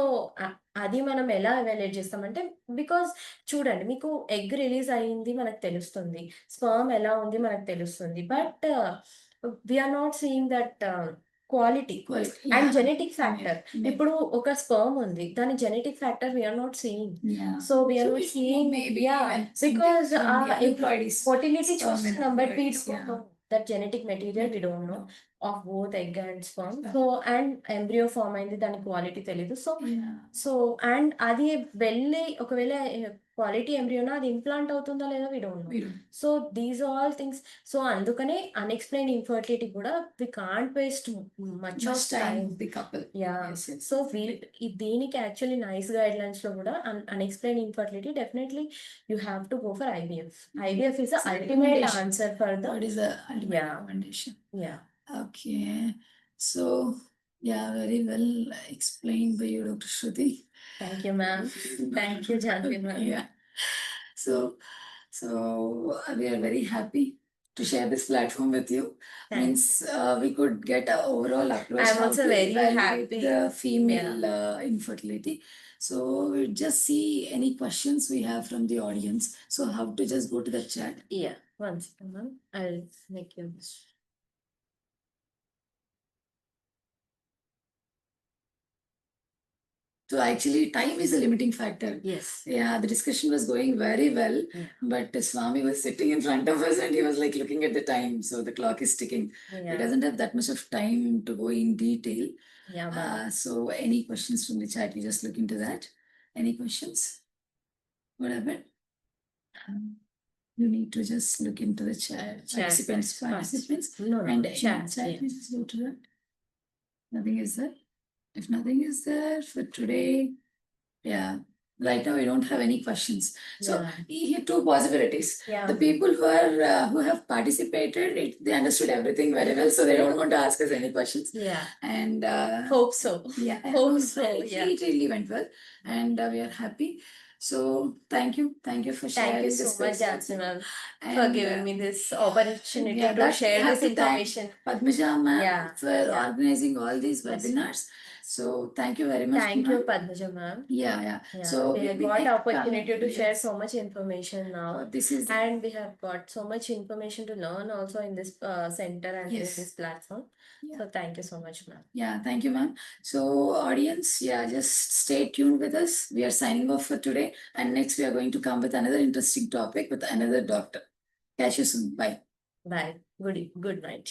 అది మనం ఎలా ఎవాల్యుయేట్ చేస్తామంటే, బికాస్ చూడండి మీకు ఎగ్ రిలీజ్ అయ్యింది మనకు తెలుస్తుంది, స్పర్మ్ ఎలా ఉంది మనకు తెలుస్తుంది, but we are not seeing that quality Quality. And Yeah. Genetic factor. Yeah. ఇప్పుడు ఒక స్పర్మ్ ఉంది, దాని genetic factor we are not seeing. Yeah. So we are So not we seeing, maybe yeah, even because something from the unemployees. Fertility Sperm చూస్తున్నాం but we unemployees, don't know that genetic material, we don't know of both egg and sperm. Yeah. So and embryo form అయింది, దాని quality తెలియదు. So Yeah. So and అది వెళ్ళి ఒకవేళ quality ఎంబ్రియోనా అది implant అవుతుందా లేదా we don't know. We don't. So these all things. So అందుకనే అన్ఎక్స్ప్లెయిన్ ఇన్ఫర్టిలిటీ కూడా we can't waste much of Much time time. with the couple. Yeah, Yes, yes. So దీనికి actually NICE guidelines లో కూడా unexplained infertility definitely you have to go for IVF. IVF is the It's a ultimate recommendation. Answer for the What is the ultimate Yeah. recommendation? Yeah. Okay. So, yeah, very well explained by you, Dr. Shruti. Thank you ma'am, thank you Jhanvi ma'am. Yeah. So we are very happy to share this platform with you. Means we could get an overall approach I'm how also to very evaluate happy. the female infertility. So we'll just see any questions we have from the audience. So how to just go to the chat. Yeah, one second, ma'am. I'll make you this. So actually time is a limiting factor. Yes. Yeah, the discussion was going very well, Yeah. but Swami was sitting in front of us and he was like looking at the time. So the clock is ticking. He Yeah. doesn't have that much of time to go in detail. Yeah, ma'am. So any questions from the chat, you just look into that. Any questions? What happened? You need to just look into the chat. Participants. No, And no, in chat. the chat, Yeah. you just go to that. Nothing is there. If nothing is there for today, yeah. right now we don't have any questions. So Yeah. here two possibilities. Yeah. The people who are who have participated, they understood everything very well, so they don't want to ask us any questions. Yeah. And Hope so. yeah, Hope so. it Yeah. really went well, and we are happy. So thank you for sharing Thank you this so much, space. Jansi ma'am, for And giving me this opportunity yeah, to that share have this to thank information. Padmaja ma'am Yeah. for Yeah. organizing all these Yes. webinars. So thank you very much, Thank you, ma'am. Padmaja ma'am. Yeah. Yeah, So we have we got take, opportunity to share yes. so much information now, This is and we have got so much information to learn also in this center and in yes. this platform. Yeah. So thank you so much, ma'am. Yeah, thank you, ma'am. So, audience, yeah, just stay tuned with us. We are signing off for today, and next we are going to come with another interesting topic with another doctor. Catch you soon. Bye. Bye. Good night.